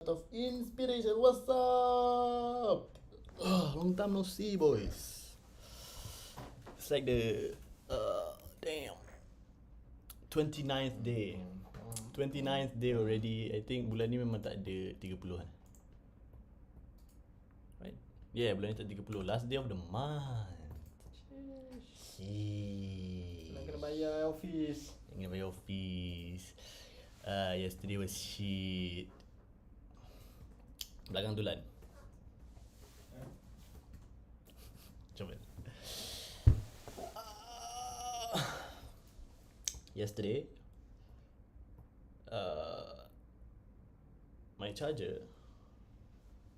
of inspiration. What's up? Long time no see, boys. It's like the damn 29th day. 29th day already. I think bulan ni memang tak ada 30-an. Right? Yeah, bulan ni tak 30. Last day of the month. Shit. Nak kena bayar office. Kena bayar office. Yesterday was shit. Belakang tu Lan. Coba. Yesterday, my charger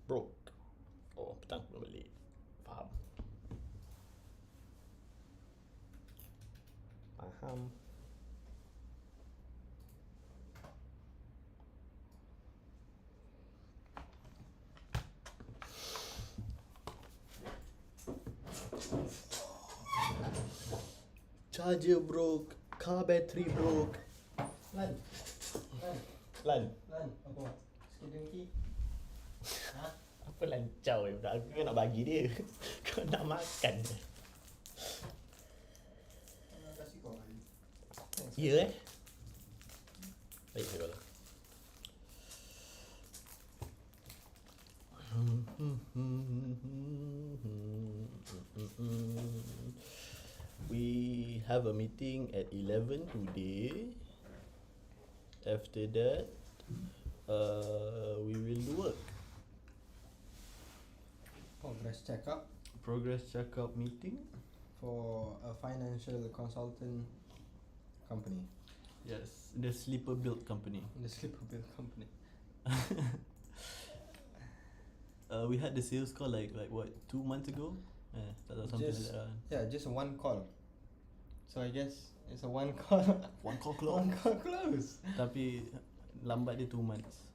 broke. Oh, petang belum balik. Faham. Faham. Charger broke, car battery broke. Lan. Lan, Apa? Sikit dengki. Ha? apa lancau budak aku kan nak bagi dia. Kau nak makan. Kasih kau kan. Ya Baik saya kalau. We have a meeting at 11 today. After that, we will do work. Progress check-up Progress check-up meeting. for a financial consultant company. Yes, the Sleeper Build company. The Sleeper Bill company. We had the sales call like what 2 months ago? Tak tahu something Just, like that. yeah, just one call. So I guess it's a one call. One call One close. call close. Tapi lambat dia 2 months.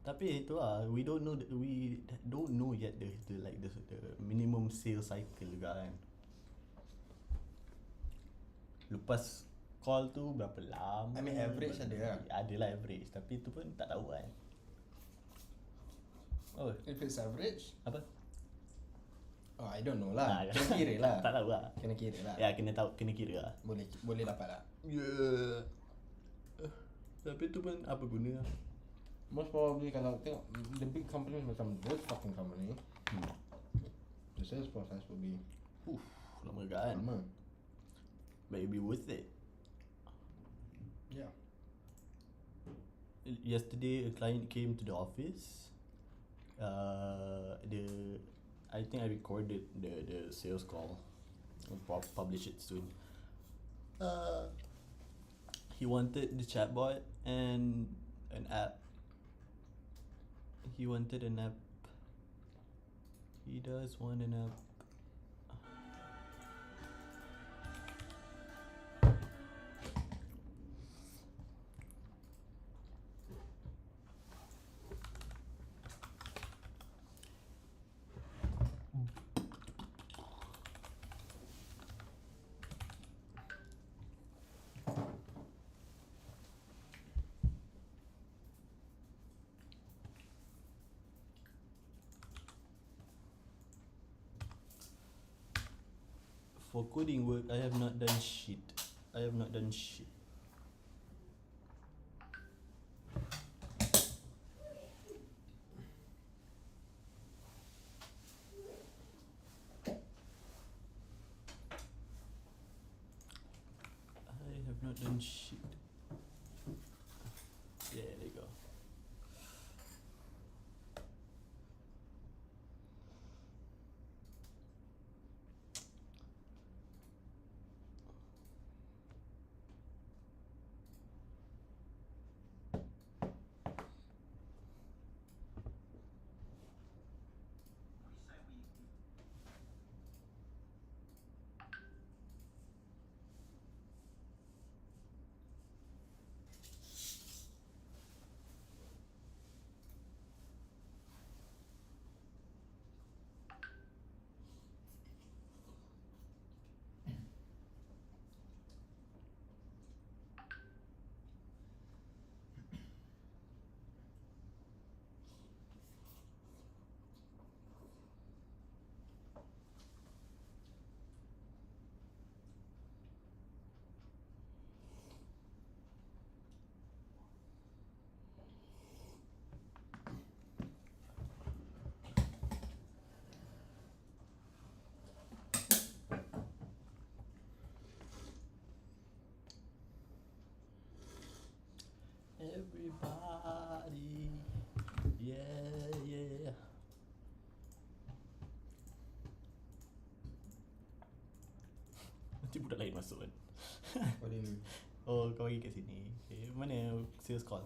Tapi itu lah, we don't know yet the minimum sales cycle juga kan. Lepas call tu berapa lama? I mean, average ada lah. Ada lah average, tapi tu pun tak tahu kan. Oh, If it's average, apa? oh I don't know lah. Kena kira lah. Tak tahu lah. Kena kira lah. Ya, kena tahu, kena kira lah. Boleh dapat lah. Yeah. Tapi tu pun apa guna lah. Most probably kalau tengok the big company macam those fucking company, the sales process will be Lama juga kan. lama. But it'll be worth it. Yeah. Yesterday, a client came to the office. I think I recorded the sales call. I'll publish it soon. He wanted the chatbot and an app. He wanted an app. He does want an app. For coding work, I have not done shit. I have not done shit. Yeah, there you go. everybody. Yeah. Nanti budak lain masuk kan. What do you mean? Oh, kau bagi kat sini. Okay, mana sales call?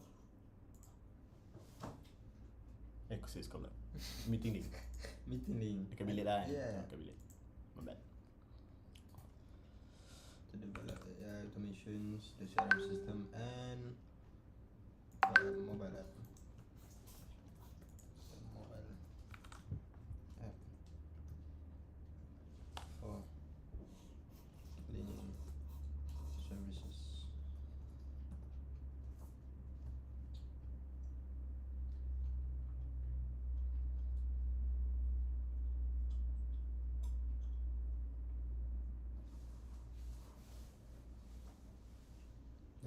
Sales call pula. Meeting ni. Meeting link. Dekat bilik lah kan? Yeah. Dekat bilik. My bad. To develop AI automations, the CRM system, and mobile app. Mobile app for cleaning services.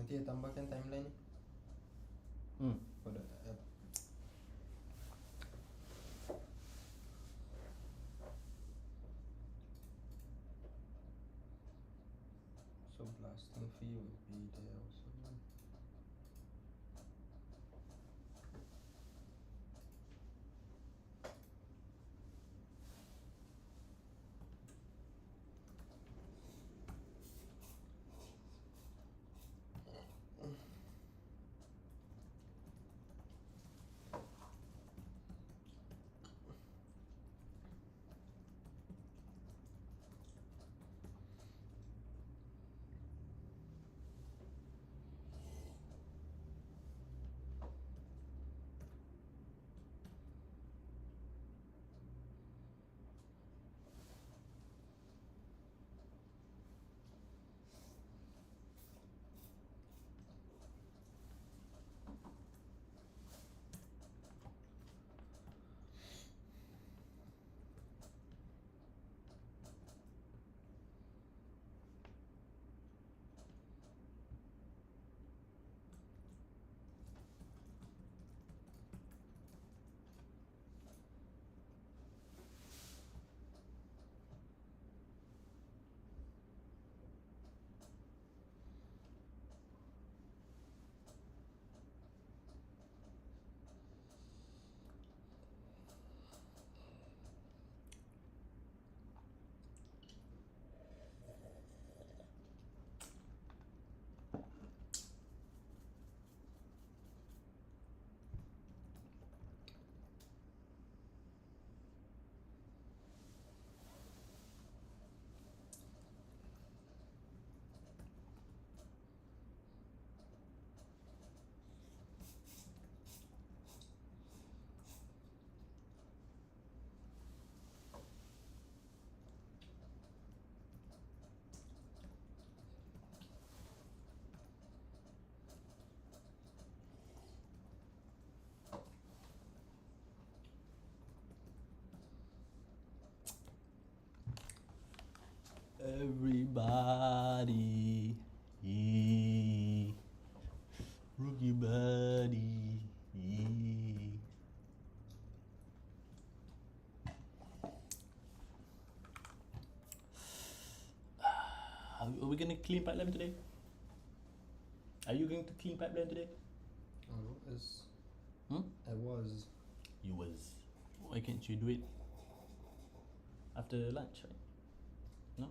Nanti tambahkan timeline ni for the app. So blasting fee will be there also. Everybody, rock your body. Are we gonna clean pipeline today? Are you going to clean pipeline today? I was. You was. Why can't you do it after lunch? Right? No?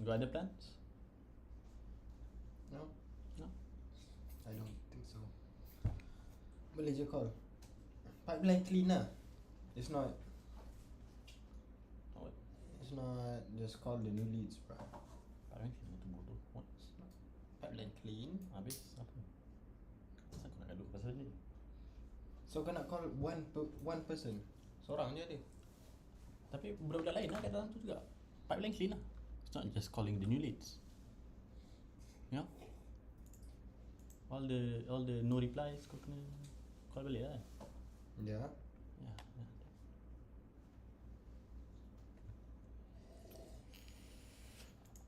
You got other plans? No, No? I don't think so. Boleh je call. Pipeline cleaner. It's not. What? It's not just call the new leads, bro. Pipeline clean tu bodoh. What? Pipeline clean. Habis apa? Kenapa kau nak gaduh pasal ni? So kau nak call one person. Seorang je dia. Tapi budak-budak lain lah kat dalam tu juga. Pipeline clean lah. It's not just calling the new leads. You know? All the no replies kau kena call balik lah. Ya. Ya.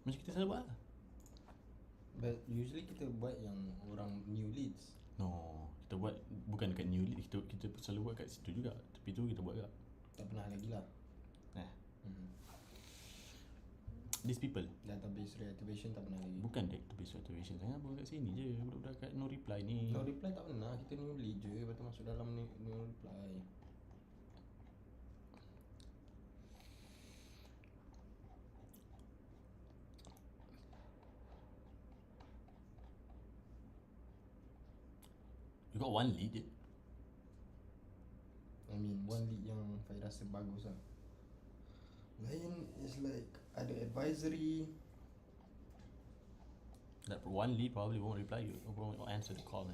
Macam kita selalu buat lah. But usually kita buat yang orang new leads. No, kita buat bukan kat new lead, kita selalu buat kat situ juga. Tapi tu kita buat juga. Tak pernah lagi lah. these people. Database reactivation tak pernah lagi. Bukan database reactivation. Saya pun kat sini je. Budak-budak kat no reply ni. No reply tak pernah. Kita new beli je. Lepas tu masuk dalam no reply. You got one lead je. I mean one lead yang saya rasa bagus lah. Lain is like ada advisory. That one lead probably won't reply you. Or won't answer the call.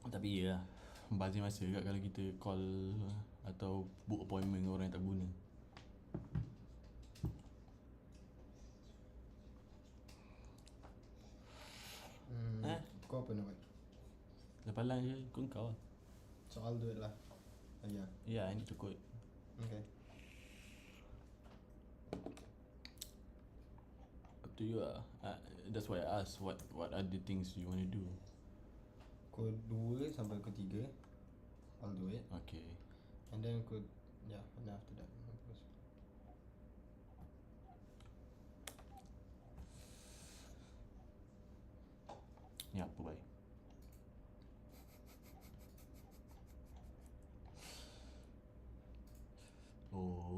Tapi ya, bazir masa juga kalau kita call atau book appointment dengan orang yang tak guna. Kau apa nak buat? Lepalan je, ikut kau lah. Soal duit lah. Ya. Yeah, I need to code. Okay. Up to you lah. That's why I asked what other things you want to do. Kod 2 sampai kod 3 I'll do it. Okay. And then kod, yeah, and then after that Ya, apa baik? Oh.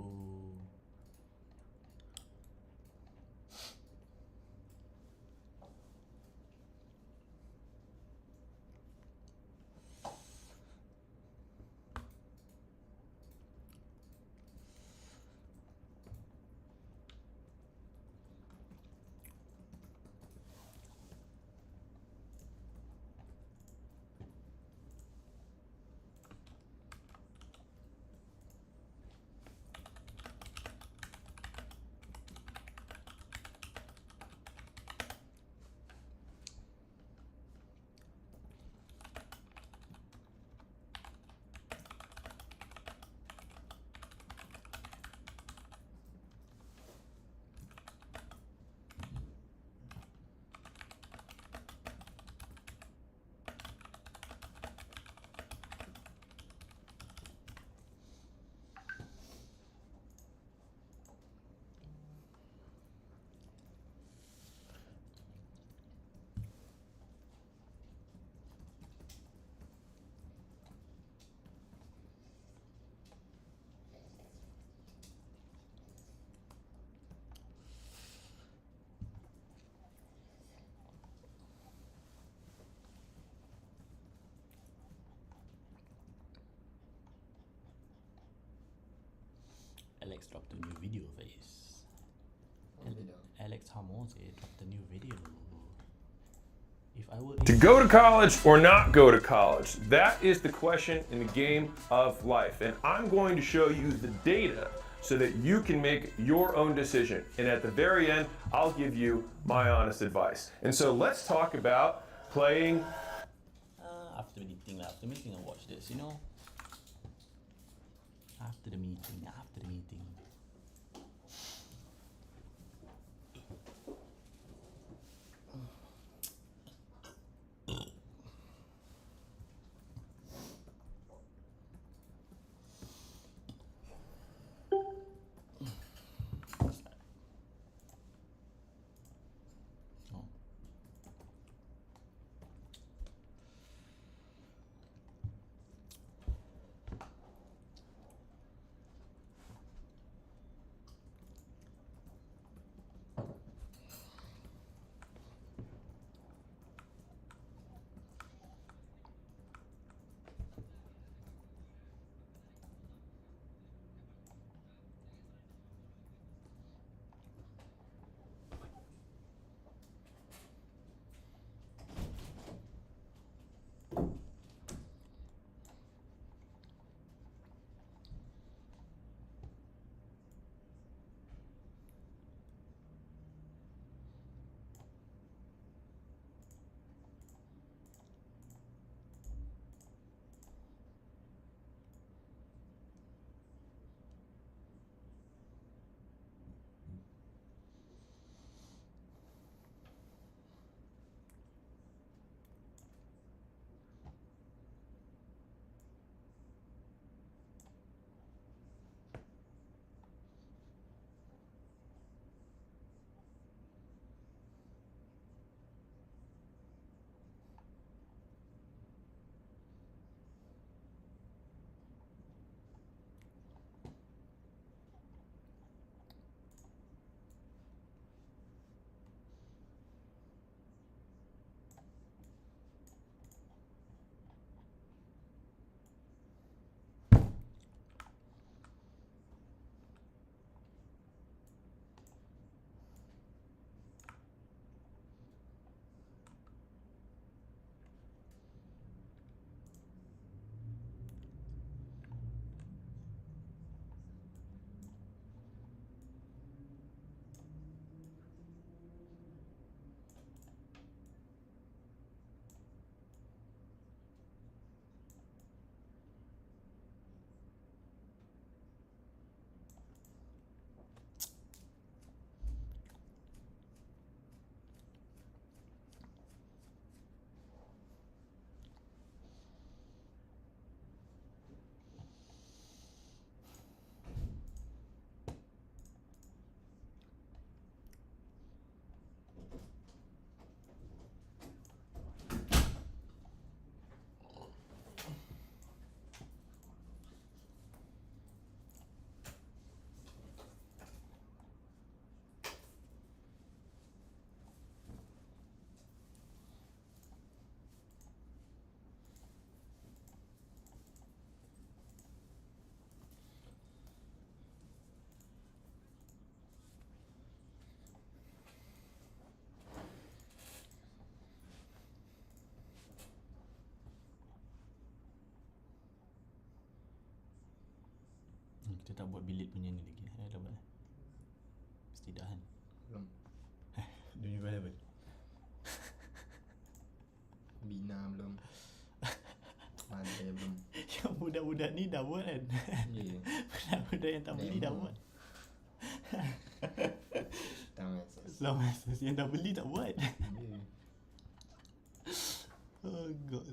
Alex dropped a new video face. Alex Hamose dropped a new video. If I were To go to college or not go to college, that is the question in the game of life. And I'm going to show you the data so that you can make your own decision. And at the very end, I'll give you my honest advice. And so let's talk about playing. After the meeting, I watched this, you know? After the meeting. Kita tak buat bilik punya ni lagi. Dah buat lah. Mesti dah kan. Belum. Dunia level. Bina belum. Ada belum. Yang budak-budak ni dah buat kan. Ya. Budak-budak yang tak beli dah Demo. buat. Tangan sos. Selama yang dah beli tak buat. Ya. Oh god.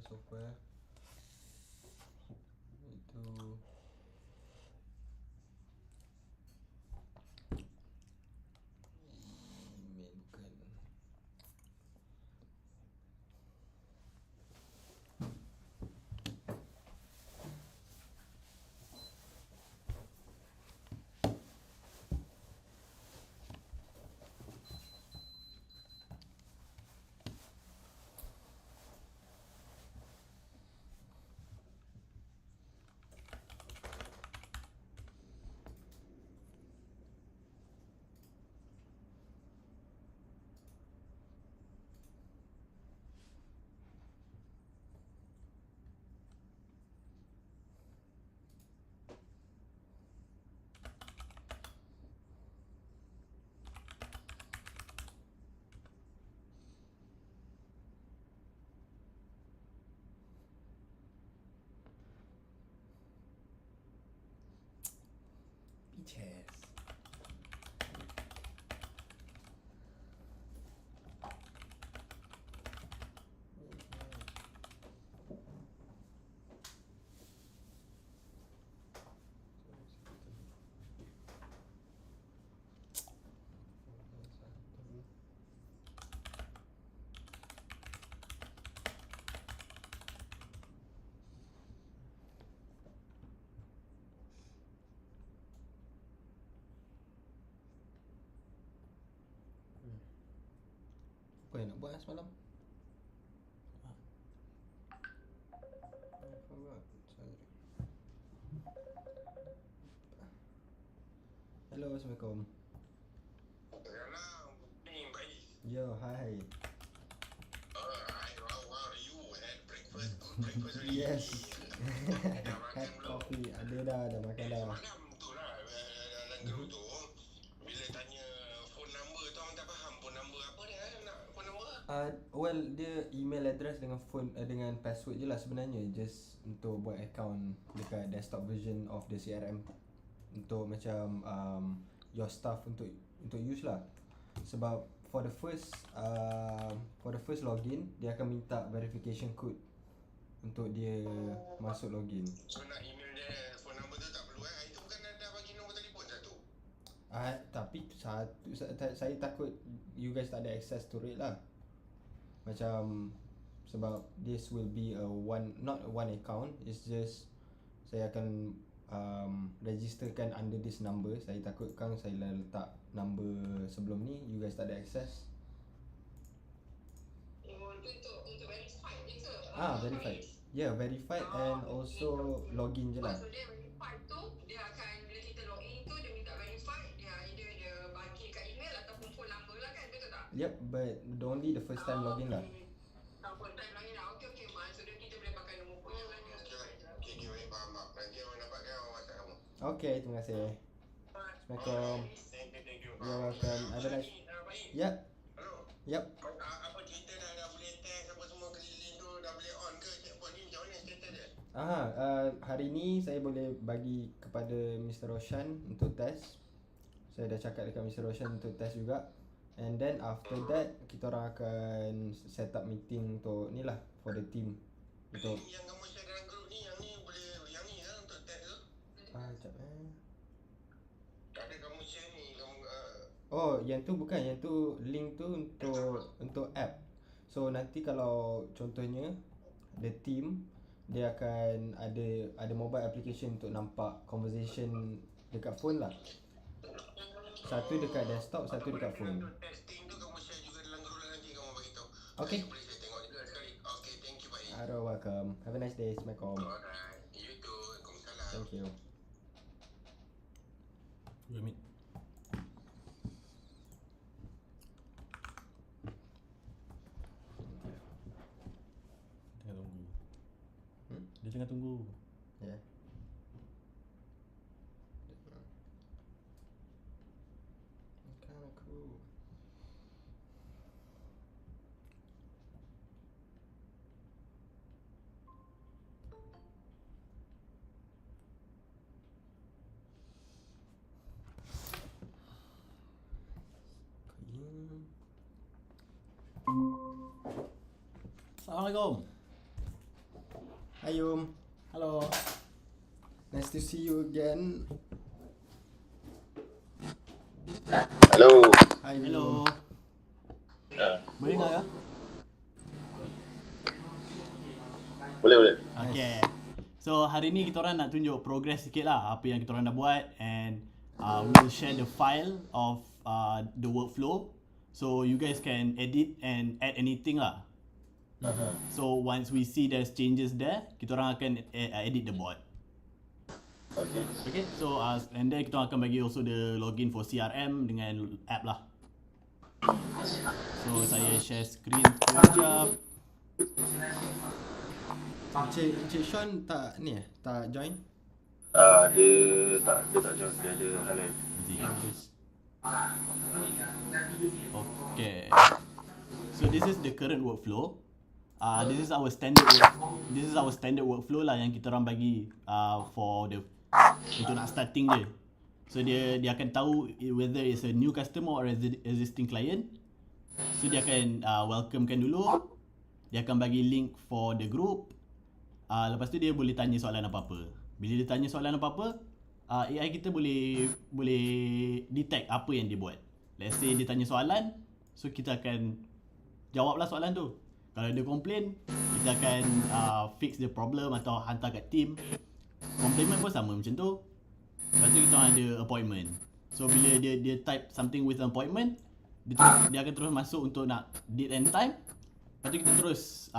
software itu email bukan. Bitches. Apa yang nak buat semalam? I forgot. Sorry. Hello, Assalamualaikum. Yalah, ni baik. Yo, hi. How are you? Had breakfast? Good breakfast already? Yes. Dah makan Had belum? coffee. Ada dah makan dah. Semalam tu lah dalam grup tu bila tanya phone number tu orang tak faham phone number apa dia nak phone number. Well, dia email address dengan phone dengan password je lah sebenarnya. Just untuk buat account dekat desktop version of the CRM. Untuk macam your staff untuk use lah. Sebab for the first login dia akan minta verification code untuk dia masuk login. So nak email dia phone number tu tak perlu Itu bukan ada bagi nombor telefon satu. Tapi saya takut you guys tak ada access to it lah. Macam sebab this will be a not one account, it's just saya akan registerkan under this number. Saya takutkan saya letak number sebelum ni you guys tak ada access. Untuk verified je ke? Verified. Yeah, verified and also login je lah. So dia verified tu, dia akan bila kita login tu dia minta verified, dia either dia bagi kat email ataupun phone number lah kan, betul tak? Yep, but only the first time login lah. First time login lah. Okay, maksudnya kita boleh pakai nombor phone yang ada. Okay, baik faham mak. Nanti orang dapatkan orang WhatsApp kamu. Okay, terima kasih. Assalamualaikum. Thank you. You're welcome. Have a nice. Baik. Yep, Hello. yep. Apa cerita dah boleh test apa semua keliling tu dah boleh on ke checkpoint ni macam mana status dia? Hari ni saya boleh bagi kepada Mr. Roshan untuk test. Saya dah cakap dekat Mr. Roshan untuk test juga. And then after that kita orang akan set up meeting untuk ni lah for the team. Untuk Yang kamu share dalam grup ni yang ni boleh yang ni lah untuk test tu. sekejap Tak ada kamu share ni kamu Oh, yang tu bukan, yang tu link tu untuk app. So nanti kalau contohnya the team dia akan ada mobile application untuk nampak conversation dekat phone lah. Satu dekat desktop, satu dekat phone. Untuk testing tu kamu share juga dalam grup lah nanti kamu bagi tahu. Okay. Boleh saya tengok juga sekali. Okay, thank you baik. You're welcome. Have a nice day. Assalamualaikum. Alright. You too. Waalaikumsalam. Thank you. Wait a minute. Tengah tunggu. Dia tengah tunggu. Yeah. Kind of cool. Assalamualaikum. Ayum. Hello. Nice to see you again. Hello. Hi. Hello. Boleh tak ya? Boleh. Okay. So hari ni kita orang nak tunjuk progress sikit lah apa yang kita orang dah buat, and we'll share the file of the workflow, so you guys can edit and add anything lah. So once we see there's changes there, kita orang akan edit the bot. Okay. So and then kita orang akan bagi also the login for CRM dengan app lah. So saya share screen sekejap. Encik Sean tak ni tak join? Dia tak join, dia ada hal lain. Okay. So this is the current workflow. This is our standard workflow lah yang kita orang bagi for the untuk nak starting dia. So dia akan tahu whether it's a new customer or existing client. So dia akan welcomekan dulu. Dia akan bagi link for the group. Lepas tu dia boleh tanya soalan apa-apa. Bila dia tanya soalan apa-apa, AI kita boleh detect apa yang dia buat. Let's say dia tanya soalan, so kita akan jawablah soalan tu. Kalau dia complain, kita akan fix the problem atau hantar kat team. Compliment pun sama macam tu. Lepas tu kita ada appointment. So bila dia type something with appointment, dia akan terus masuk untuk nak date and time. Lepas tu kita terus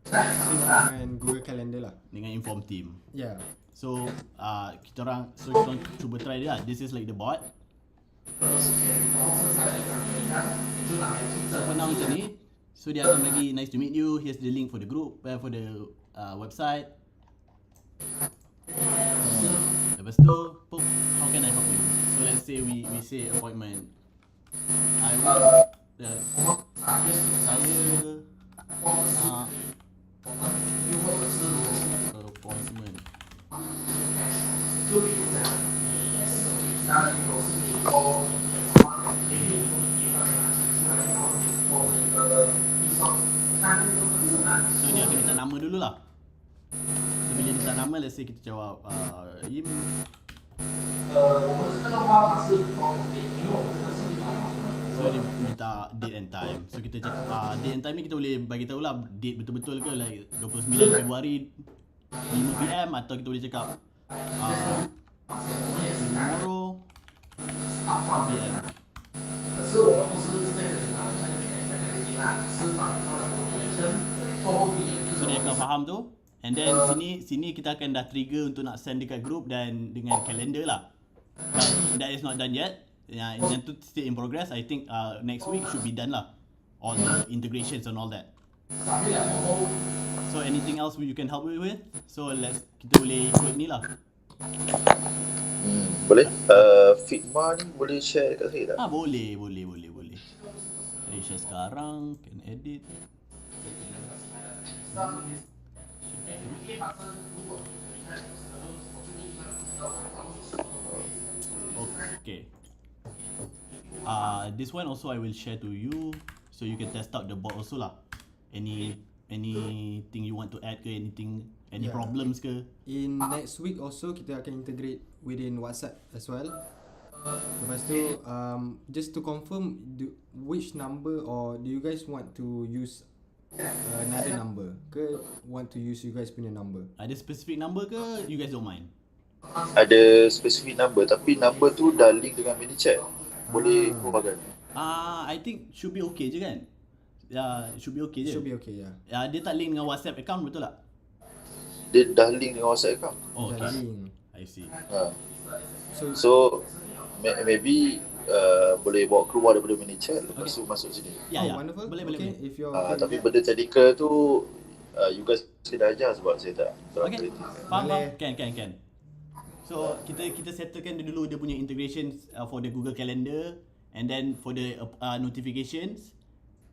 Dengan Google Calendar lah. dengan inform team. Yeah. So kita orang cuba try dia lah. This is like the bot. So for now macam ni. So dia akan bagi nice to meet you. Here's the link for the group, for the website. Lepas tu, how can I help you? So let's say we say appointment. I want saya nak appointment. So dia akan minta nama dulu lah. So bila dia minta nama, let's say kita jawab Im. So dia minta date and time. So kita cakap date and time ni kita boleh bagi tahu lah date betul-betul ke, like 29 Februari 5 PM, atau kita boleh cakap tomorrow 5 PM. So dia akan faham tu. And then sini kita akan dah trigger untuk nak send dekat group dan dengan calendar lah. But that is not done yet. Yang tu still in progress. I think next week should be done lah. All the integrations and all that. So anything else you can help me with? So kita boleh ikut ni lah. Boleh. Figma ni boleh share dekat saya tak? Boleh. Saya share sekarang. Can edit. Okay. This one also I will share to you, so you can test out the bot also lah. Anything you want to add ke, any problems ke? In next week also kita akan integrate within WhatsApp as well. Lepas tu just to confirm, which number, or do you guys want to use another number ke want to use you guys punya number? Ada specific number ke you guys don't mind? Ada specific number, tapi number tu dah link dengan ManyChat. Boleh gunakan. I think should be okay je kan? Should be okay je. Should be okay, yeah. Dia tak link dengan WhatsApp account, betul tak? Dia dah link dengan WhatsApp account. Oh, Dah okay. link. I see. So maybe boleh bawa keluar daripada ManyChat, lepas tu masuk sini. Ya. Wonderful. Boleh. Okay, if you're okay Tapi with benda technical tu you guys kena ajar sebab saya tak Okay. Faham. Boleh. Can. So kita settlekan dulu dia punya integrations for the Google Calendar, and then for the notifications,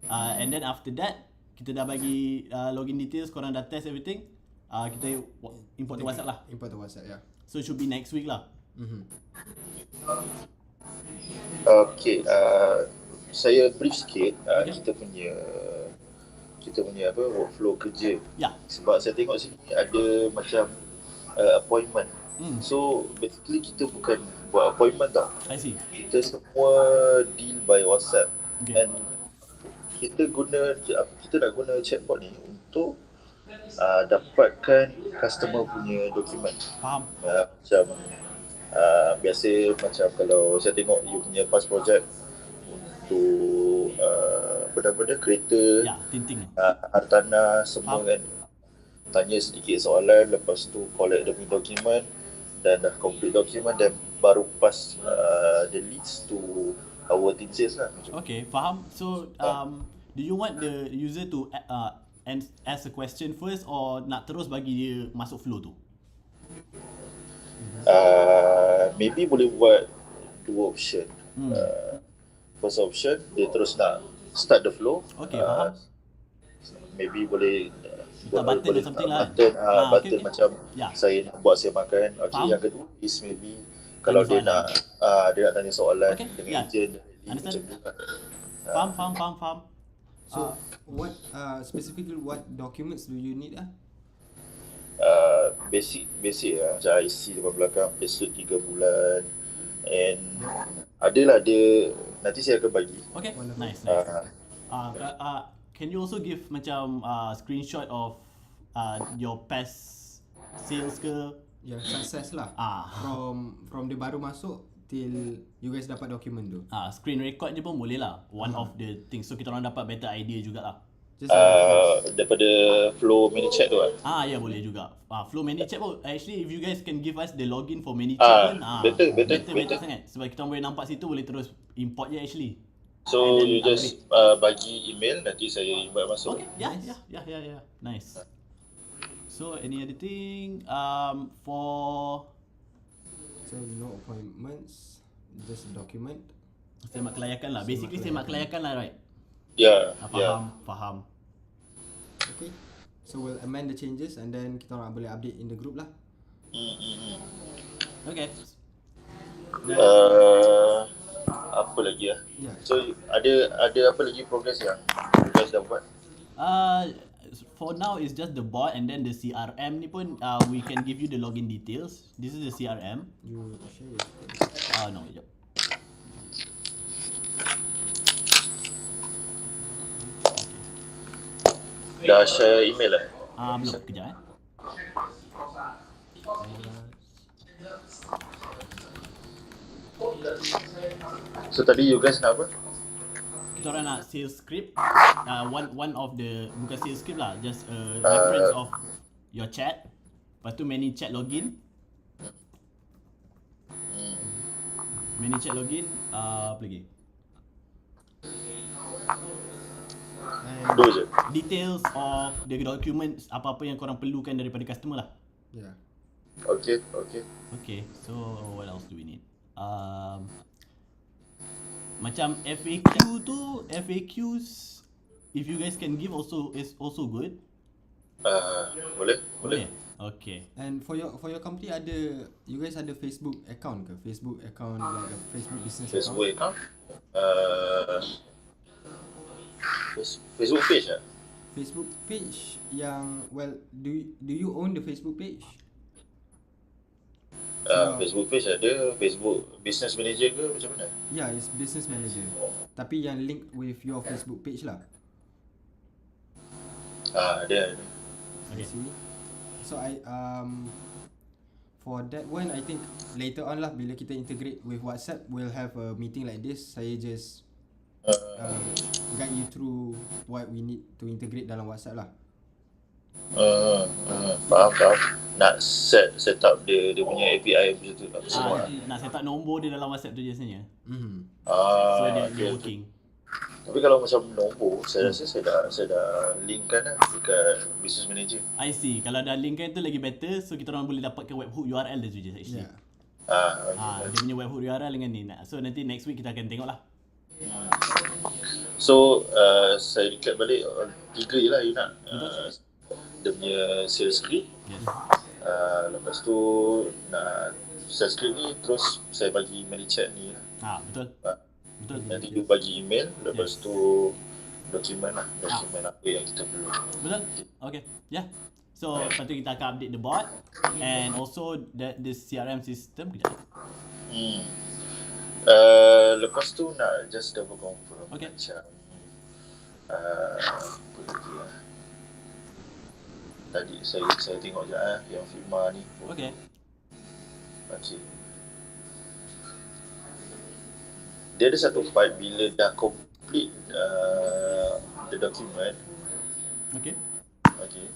and then after that kita dah bagi login details, korang dah test everything, kita import to WhatsApp lah. import to WhatsApp, yeah. So it should be next week lah. Okay, saya brief sikit kita kita punya workflow kerja. Ya. Sebab saya tengok sini ada macam appointment. So basically kita bukan buat appointment tau. I see. Kita semua deal by WhatsApp. Okay. And kita nak guna chatbot ni untuk dapatkan customer punya dokumen. Faham. Macam biasa macam kalau saya tengok you punya past project untuk benda-benda kereta, Ya, tinting. hartanah semua kan, tanya sedikit soalan, lepas tu collect dia punya dokumen dan dah complete dokumen, dan baru pass the leads to our team sales lah. Okay, faham. So, do you want the user to ask a question first or nak terus bagi dia masuk flow tu? Maybe boleh buat dua option. First option, dia terus nak start the flow. Okay, faham. Maybe boleh Letak button or something lah. button, Okay, okay. macam Ya. saya nak buat saya makan. Okay, Faham. yang kedua is maybe kalau dia soalan. nak tanya soalan Okay, dengan ya. agent. Understand. macam tu lah. Faham. So what specifically what documents do you need Basic lah, macam IC depan belakang, payslip 3 bulan, and adalah dia nanti saya akan bagi. Okay, nice. Ah, Can you also give macam screenshot of your past sales ke? yang success lah, Ah. from dia baru masuk till you guys dapat dokumen tu. Screen record je pun boleh lah. One of the things. So kita orang dapat better idea jugalah. Just daripada flow ManyChat tu kan. Ya boleh juga. Flow ManyChat pun actually if you guys can give us the login for ManyChat pun better sangat. Sebab kita orang boleh nampak situ, boleh terus import je actually. So And then you just bagi email, nanti saya invite masuk. Okay, yeah. Nice. So any other thing for so no appointments, just document. semak kelayakan lah. Basically semak kelayakan lah, right? Ya, Faham. Okay, so we'll amend the changes and then kita orang boleh update in the group lah. Okay. Apa lagi lah? Yeah. So ada apa lagi progress yang you guys dah buat? For now it's just the bot, and then the CRM ni pun we can give you the login details. This is the CRM. You share it. No, jap. Dah share email lah? Belum, kejap So tadi you guys nak apa? Kita orang nak sales script. One of the, bukan sales script lah, just reference of your chat. Lepas tu ManyChat login. ManyChat login, apa lagi? Dua je. Details of the documents, apa-apa yang korang perlukan daripada customer lah. Yeah. Okay. Okay, so what else do we need? Macam FAQ tu, FAQs if you guys can give also is also good. Boleh. Okay. And for your company you guys ada Facebook account ke? Facebook account like a Facebook business Facebook account? Facebook page lah? Facebook page yang do you own the Facebook page? Facebook page ada. Facebook Business Manager ke macam mana? Yeah, it's business manager. Tapi yang link with your Facebook page lah. Ada. Okay. See? So for that one I think later on lah bila kita integrate with WhatsApp, we'll have a meeting like this. Saya just guide you through what we need to integrate dalam WhatsApp lah. Faham. Nak set up dia punya API macam tu apa semua. Nak set up nombor dia dalam WhatsApp tu je sebenarnya. So dia working. Tapi kalau macam nombor, saya rasa saya dah linkkan lah dekat Business Manager. I see. Kalau dah link kan tu lagi better, so kita orang boleh dapatkan webhook URL dia tu je actually. Yeah. Dia punya webhook URL dengan ni. So nanti next week kita akan tengok lah. So saya recap balik 3 je lah you nak. Dia punya sales script. Yes. Lepas tu nak sales script ni, terus saya bagi ManyChat ni lah. Betul. Betul. Nanti you bagi email. Lepas tu dokumen lah, dokumen apa yang kita perlu. Betul? Okay. Yeah. So, lepas tu kita akan update the bot and also the CRM system. Kejap. Lepas tu nak just double confirm Okay. macam apa lagi lah. Tadi saya tengok je yang Figma ni. Okay. Okay. Dia ada satu part bila dah complete the document. Okay. Okay.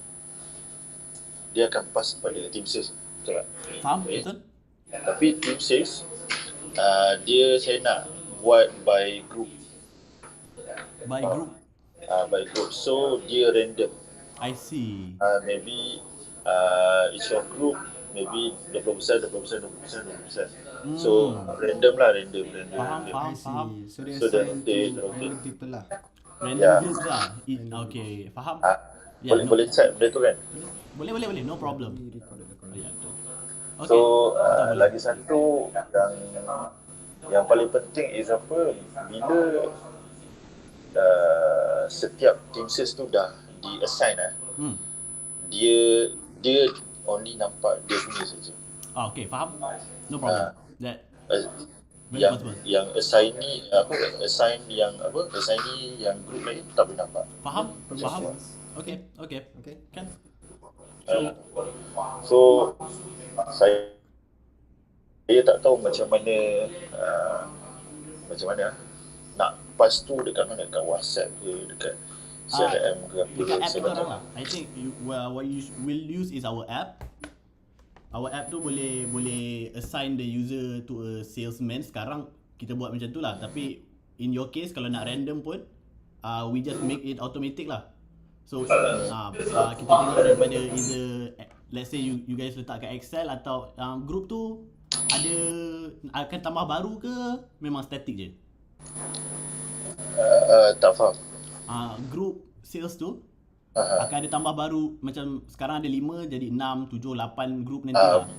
Dia akan pass kepada team sales. Betul tak? Faham? Okay. Betul? Tapi team sales dia saya nak buat by group. By group. By group. So dia random. I see. Maybe each of group maybe 20%. So random lah, random. Faham, I faham, see. faham. So dia So assign they to rotate. random people lah. Random Yeah. group lah. Okay, faham? Boleh boleh set benda tu kan. Boleh, no problem. We recorded the call. Ya, betul. Okay. So lagi satu yang paling penting is apa, bila setiap team sales tu dah di-assign dia only nampak dia punya saja. Okay, faham? No problem. That very yang possible. yang assignee yang group lain tak boleh nampak. Faham? Okay. Okay. Kan? So saya tak tahu macam mana nak pass tu dekat mana, dekat WhatsApp ke dekat CRM ke apa. Dekat app Saya kita tak orang tahu. lah. I think what you will use is our app. Our app tu boleh assign the user to a salesman. Sekarang kita buat macam tu lah. Tapi in your case kalau nak random pun we just make it automatic lah. So kita tengok daripada either let's say you guys letak kat Excel atau group tu akan tambah baru ke memang static je? Tak faham. Group sales tu akan ada tambah baru, macam sekarang ada 5 jadi 6, 7, 8 group nanti lah.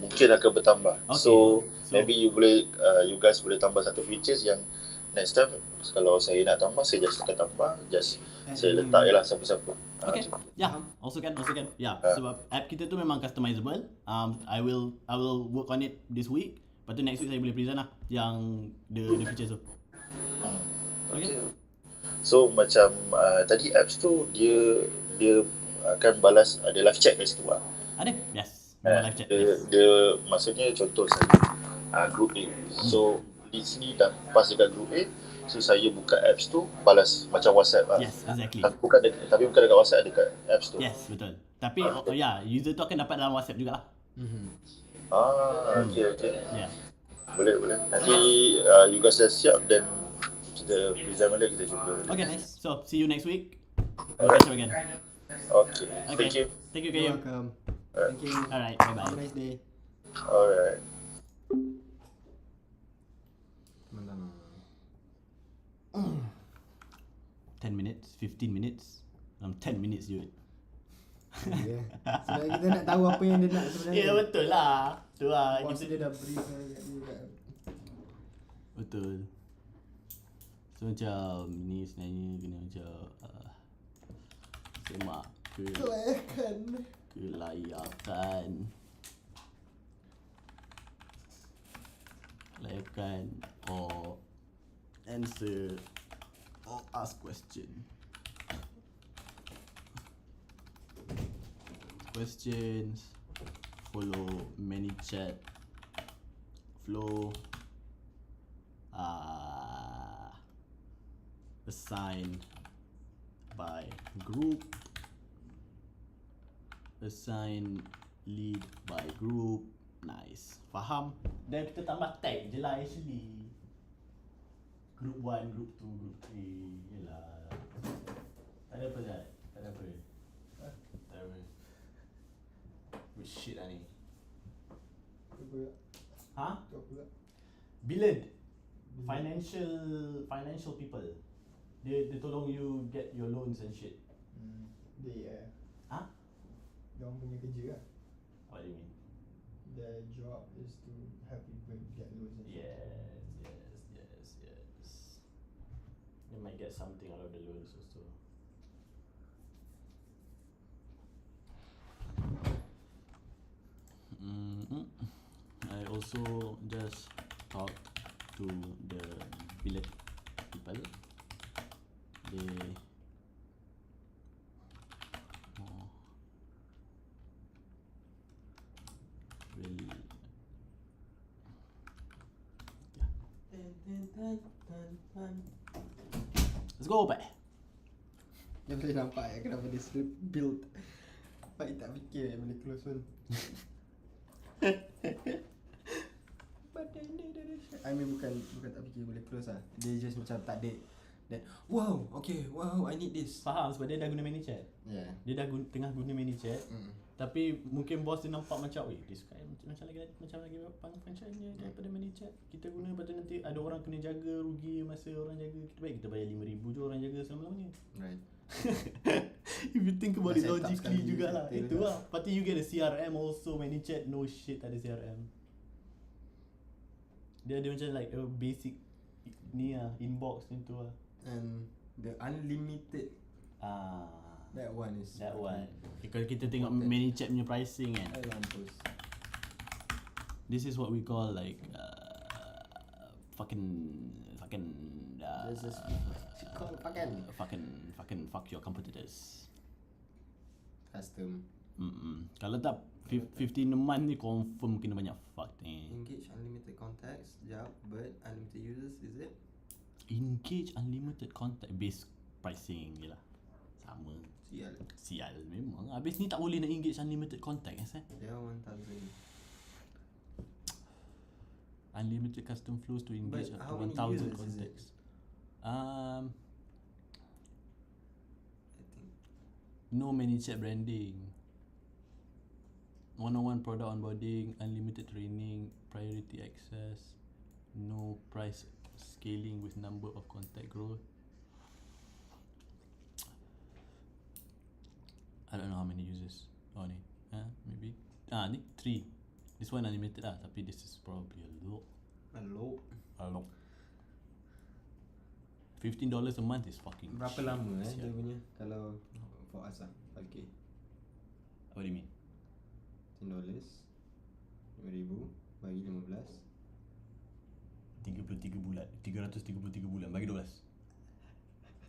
Mungkin akan bertambah. Okay. So maybe you guys boleh tambah satu features yang next time kalau saya nak tambah, saya just akan tambah, saya letak je lah siapa-siapa. Okay. Yeah, also can. Yeah, sebab app kita tu memang customizable. I will work on it this week. Lepas tu next week saya boleh present lah yang the features tu. Okay. So macam tadi apps tu dia akan balas, ada live chat kat situ lah. Ada? Yes. Memang live chat. Dia maksudnya contoh saya group A. So leads ni dah pass dekat group A. So saya buka apps tu balas macam WhatsApp lah. Yes, exactly. Tapi bukan dekat WhatsApp, dekat apps tu. Yes, betul. Tapi user tu akan dapat dalam WhatsApp jugalah. Okay. Yeah. Boleh. Nanti you guys dah siap dan kita present balik, kita jumpa. Okay, nice. So, see you next week. We'll Alright. catch up again. Okay. Okay. Thank you. Thank you, You're Kayum. welcome. Alright. Thank you. Alright, bye-bye. Have a nice day. Alright. Malam. 10 minutes, 15 minutes. 10 minutes je. Ya. Sebenarnya kita nak tahu apa yang dia nak sebenarnya. Ya, betul lah. Tu lah. Bos Kita dia dah brief kat dia kat. betul. So macam ni sebenarnya kena macam semak kelayakan or answer or ask question. Questions, follow ManyChat flow, assign by group, assign lead by group. Nice, faham? Dan kita tambah tag je lah actually. Group 1, group 2, group 3. Yelah, tak ada apa Zat? Tak ada apa? Tak ada apa? Which shit lah ni? Ha? Bila financial people dia tolong you get your loans and shit. Dia Ha? dia orang punya kerja lah. What do you mean? Their job is to help people get loans and shit. Yes. They might get get something out of the loans also. I also just talked to the billet people. They more will let's go back. Dia boleh nampak kenapa dia slip build. Baik tak fikir boleh close pun. I mean bukan tak fikir boleh close lah. Dia just macam tak ada that wow, okay, wow, I need this. Faham sebab dia dah guna ManyChat. Yeah. Dia dah tengah guna ManyChat. Tapi mungkin bos dia nampak macam, weh, this guy macam lagi function dia daripada ManyChat. Kita guna, lepas tu nanti ada orang kena jaga, rugi masa orang jaga. Kita baik kita bayar 5,000 je orang jaga selama-lamanya. Right. If you think about it Dah set up logically sekali, jugalah. betul Itu juga. lah. Lepas tu you get a CRM also. ManyChat no shit tak ada CRM. Dia ada macam like a basic ni lah, inbox ni tu lah. And the unlimited, that one is That one. Kalau kita tengok ManyChat punya pricing kan, I mampus. this is what we call like fucking This is called fuck your competitors. Custom. Kalau tak 15 a month ni confirm kena banyak fuck ni. Engage unlimited contacts, jap, but unlimited users, is it? Engage unlimited contact based pricing je lah. Sama. Sial memang. Habis ni tak boleh nak engage unlimited contact Dia 1,000. Unlimited custom flows to engage But up how to many 1,000 users is it? contacts. I think. No ManyChat branding. One-on-one product onboarding, unlimited training, priority access, no price scaling with number of contact growth. I don't know how many users. Oh ni, maybe. Ni 3. This one unlimited lah, tapi this is probably a lot. A lot. $15 a month is fucking Berapa cheap. lama dia Sial. punya kalau for us lah 5K? What do you mean? $10 5,000 bagi 15 33 bulan 333 bulan bagi 12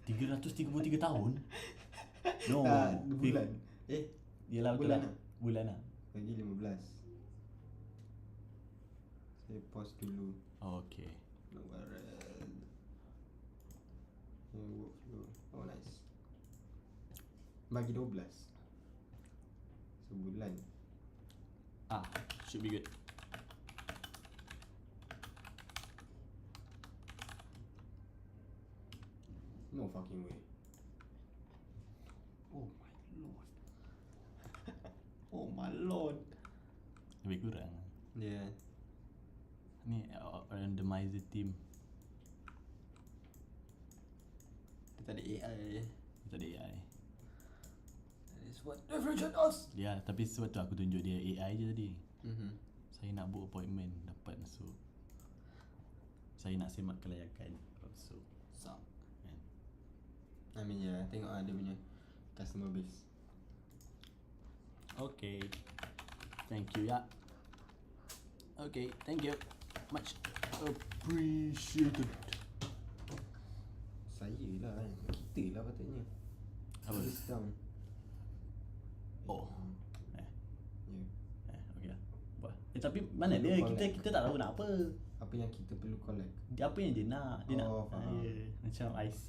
333 tahun. No, bulan. Yelah betul bulan lah. Bulan lah. Bagi 15. Saya pause dulu. Oh, okay. Workflow. Oh nice. Bagi 12 sebulan. Should be good. No fucking way. Oh my lord. Oh my lord. Lebih kurang. Yeah. Ni randomizer team. Kita ada AI. Kita ada AI. That is what differentiate us. Ya, tapi sebab tu aku tunjuk dia AI je tadi. Mm-hmm. Saya nak book appointment, dapat masuk. Saya nak semak kelayakan, masuk. Sup. Kan? I mean yeah, tengok dia punya customer base. Okay. Thank you, ya. Okay, thank you. Much appreciated. Saya lah kan. Kita lah patutnya. Apa? Discount. Oh. Yeah. Okay lah. Buat. Tapi mana dia? Kita tak tahu nak apa. Apa yang kita perlu collect? Dia apa yang dia nak? Dia nak faham. macam IC.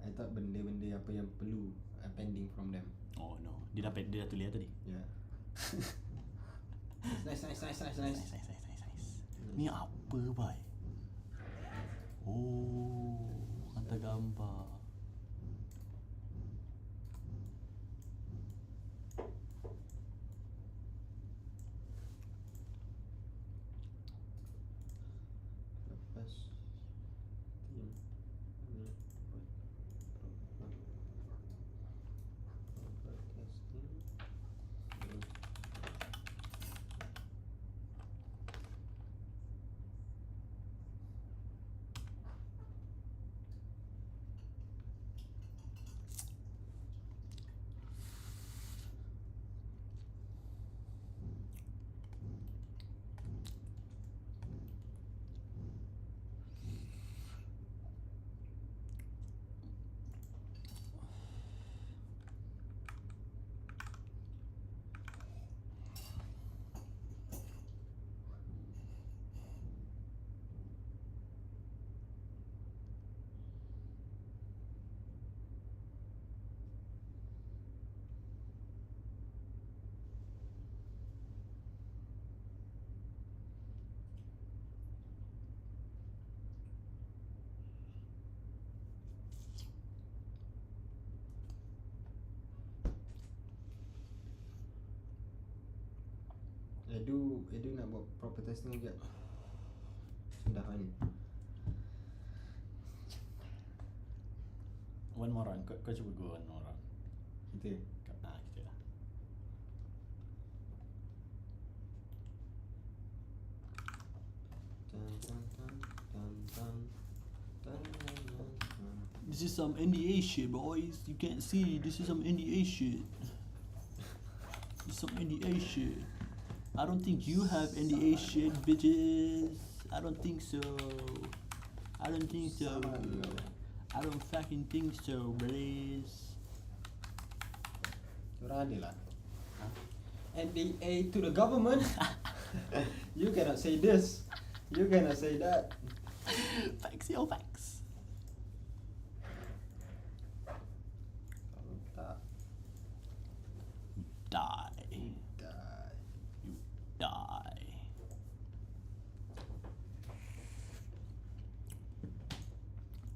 I thought benda-benda apa yang perlu pending from them. Oh no. Dia dah tulis tadi. Yeah. Nice. Nice. Ni apa, bai? Oh, hantar gambar. Lepas ni testing. Edu nak buat proper testing juga. Dah kan. One more round. Kau cuba go one more round. Kita. Kita lah. This is some NDA shit, boys. You can't see. This is some NDA shit. This is some NDA shit. I don't think you have NDA shit, bitches. I don't think so. I don't think so. I don't fucking think so, boys. Orang ada lah. NDA to the government. You cannot say this. You cannot say that. Facts, yo, facts. Kalau tak, Die. dah. You die.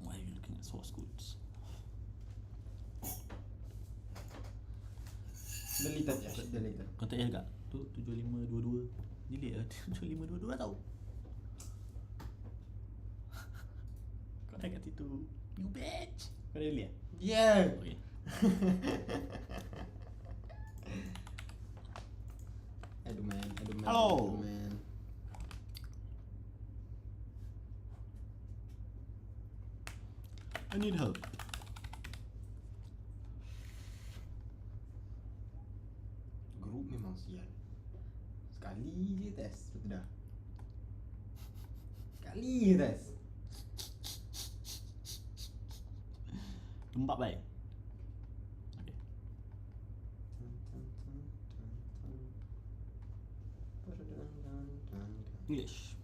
Why are you looking at source codes? Deleted ya, deleted. Kau tak payah agak? Tu 7522. Delete lah. 7522 dah tahu. Kau dah kat situ. You bitch. Kau dah delete? Yeah. Okay. Aduh man. Hello. Aduh man. I need help. Group memang sial. Sekali je test, betul dah. Sekali je test. Tempat baik. Okay. English.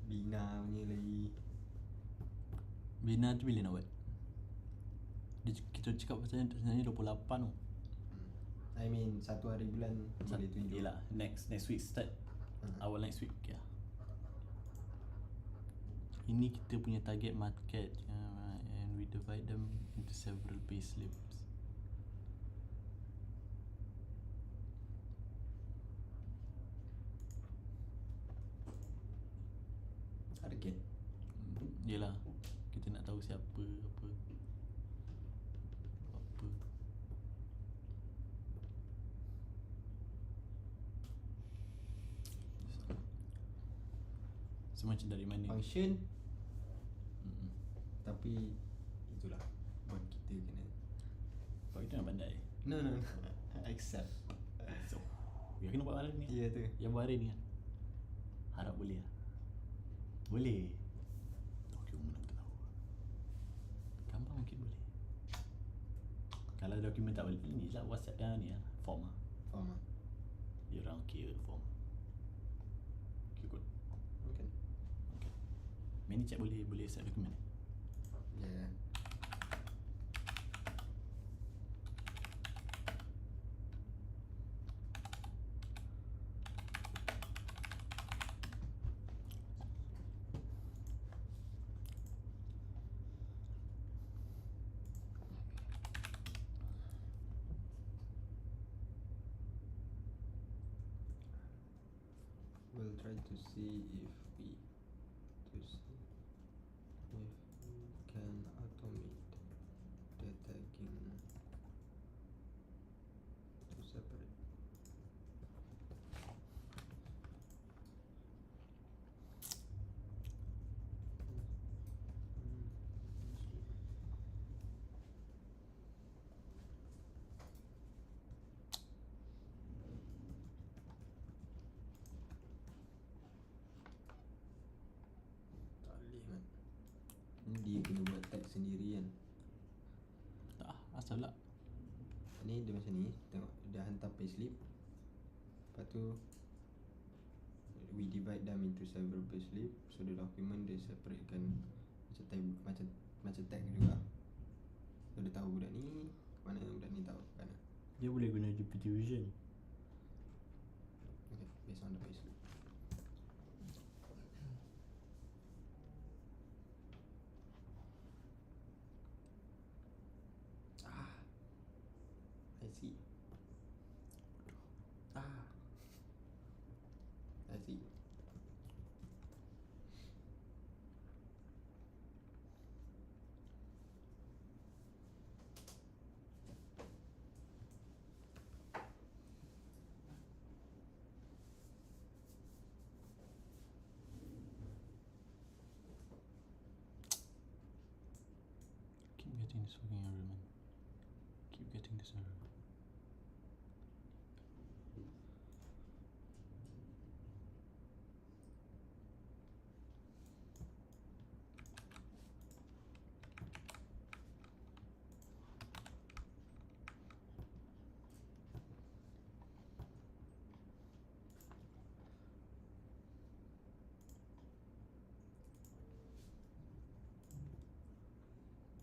Bina punya lagi. Bina tu bila nak buat? Kita cakap pasal sebenarnya 28 tu. I mean, satu hari bulan boleh tunjuk. Yelah, next week start. Awal next week ya. Ini kita punya target market and we divide them into several pay slips. Target. Yelah, kita nak tahu siapa apa. So macam dari mana? Function. Tapi itulah buat kita kena. Kau kita nak pandai. No. Accept. So, yang kena buat hari ni. Ya tu. Yang buat hari ni kan. Harap boleh lah. Boleh. Dokumen aku tak tahu. Gambar mungkin boleh. Kalau dokumen tak boleh, ni lah WhatsApp dah ni lah. Form lah. Faham ah? Dia orang kira form. Okay, good. Okay. Okay. Many chat boleh accept dokumen. Yeah. We'll try to see if we can automate the tagging to separate. Tak boleh kan. Dia kena buat tag sendiri kan. Tak, asal lah. Ni dia macam ni. Tengok dia hantar payslip. Lepas tu we divide them into several payslip. So the document dia separatekan macam tag, macam tag juga. So dia tahu budak ni mana, budak ni tahu kan. Dia boleh guna GPT Vision. Okay, based on the payslip. I see. I see. Keep getting this fucking error, man. Keep getting this error.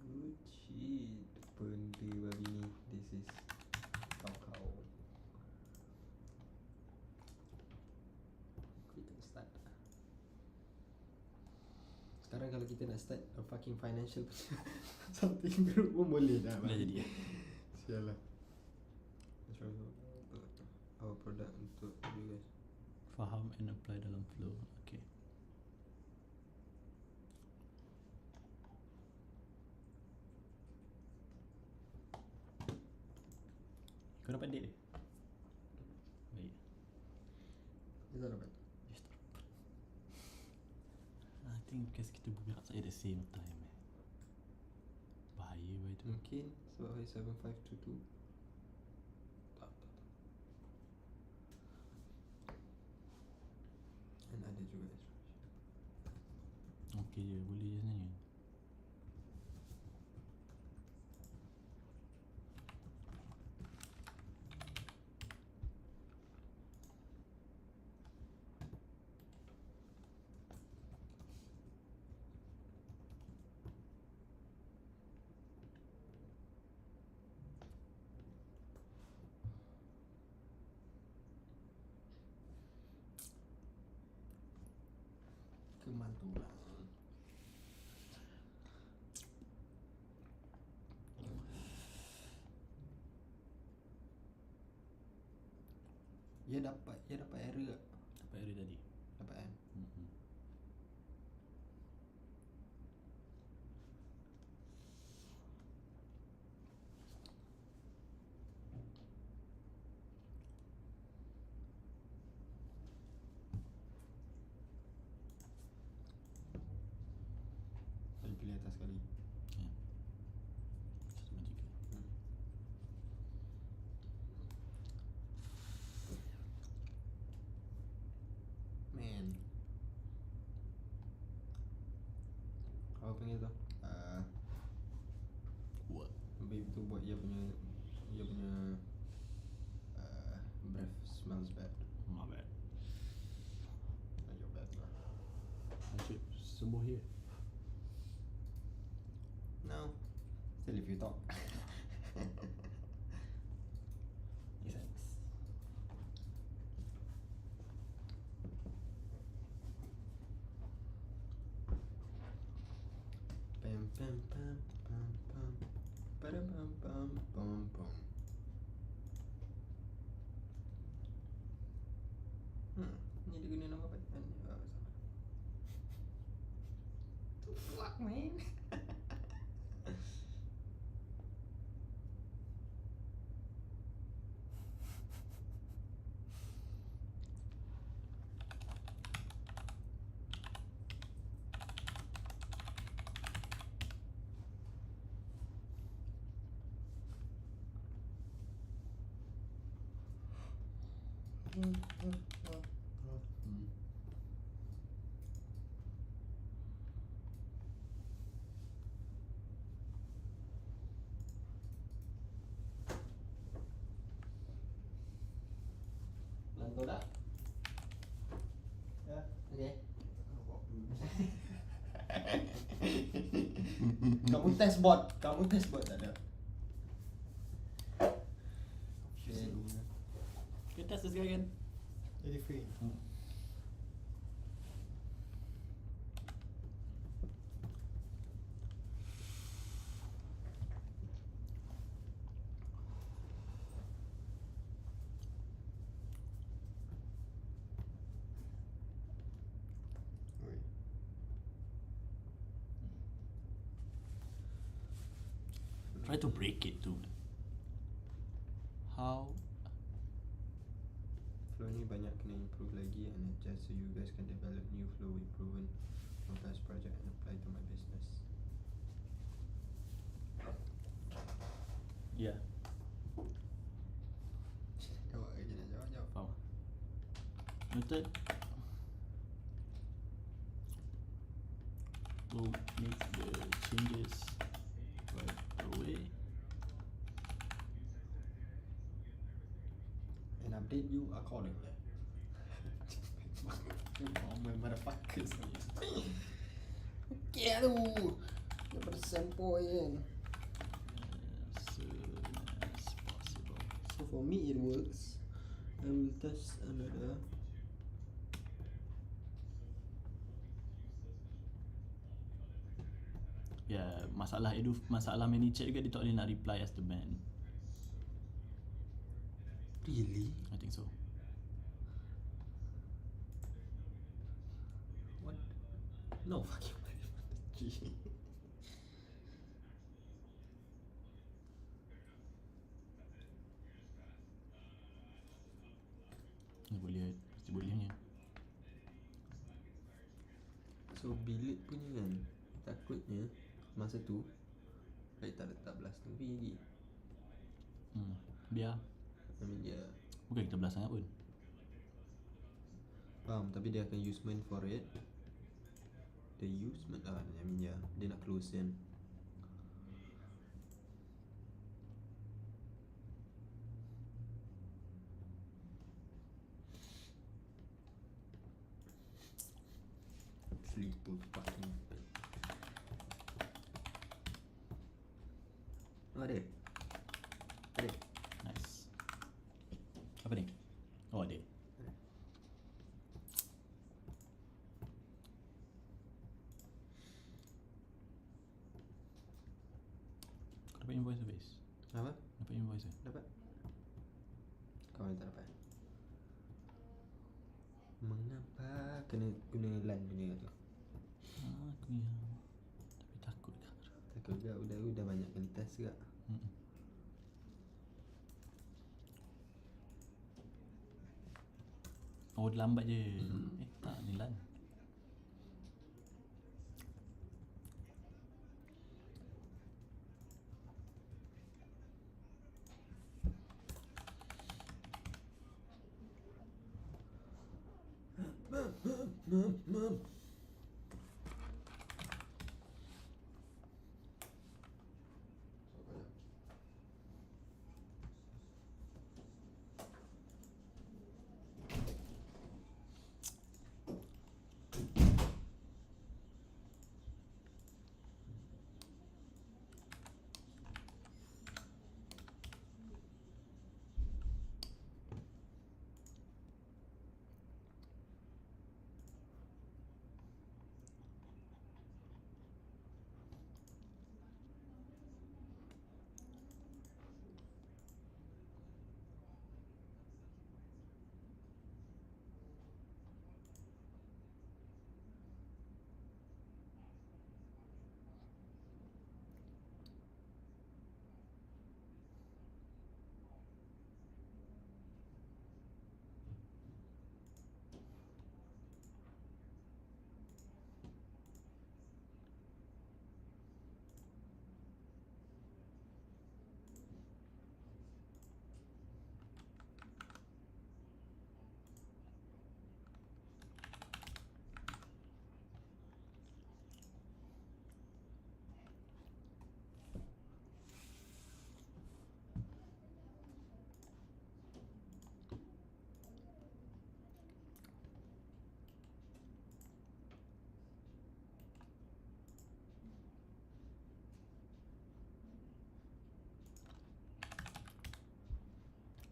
Good shit. Benda babi ni. This is kau. We can start. Sekarang kalau kita nak start a fucking financial something group pun boleh dah. Dah jadi Sial lah. Our product untuk you guys. Faham and apply dalam flow. Okay. Kau dapat date dia? Baik. Kita dapat. Yes, tak. I think because kita bergerak at the same time. Bahaya itu. Mungkin sebab hari 7522. Tak. Dan ada juga instruction. Okay je, boleh je sebenarnya. Kemantulan. Dia dapat error tak? Dapat error tadi. Dapat kan? Mm-hmm. Tadi pilih atas sekali. Ya. 1.3. Man. Apa panggil tu? What? Babe tu buat dia punya breath smells bad. My bad. Not your bad lah. I should sembuh here. No. Still if you talk. Thanks. Pam pam pam pam pam. Pam pam pam pam pam. Ni dia guna nama apa? Salah. The fuck man. Contoh dah. Ya, okay. Kamu test bot tak ada. Kita test this guy again. Jadi free. Try to break it too. How? Flow ni banyak kena improve lagi and adjust so you guys can develop new flow with proven podcast project and apply to my business. Yeah. Jawab lagi nak jawab. Faham. Noted. We'll make the changes right away. And update you accordingly. My motherfuckers. Okay aduh. Daripada sempoyan. As soon as possible. So for me it works. I will test another. Yeah, masalah many chat juga dia tak boleh nak reply as the man. Really? I think so. What? No fucking way. Boleh, mesti bolehnya. So bilik punya kan, takutnya masa tu like tak letak belasting lagi. Biar. I mean dia Bukan kita belas sangat pun. faham, tapi dia akan usement for it. The usement lah, I mean ya, dia nak close kan. Sleeper fucking bed. Oh ada? Ada? Nice. Apa ni? Oh ada. Kau dapat invoice tu Fiz? Apa? Dapat invoice tu? Dapat? Kau yang tak dapat? Mengapa kena guna LAN punya tu? Aku yang tapi takut kak. Takut juga udah banyak kali test juga. Oh dia lambat je. Tak ni lan.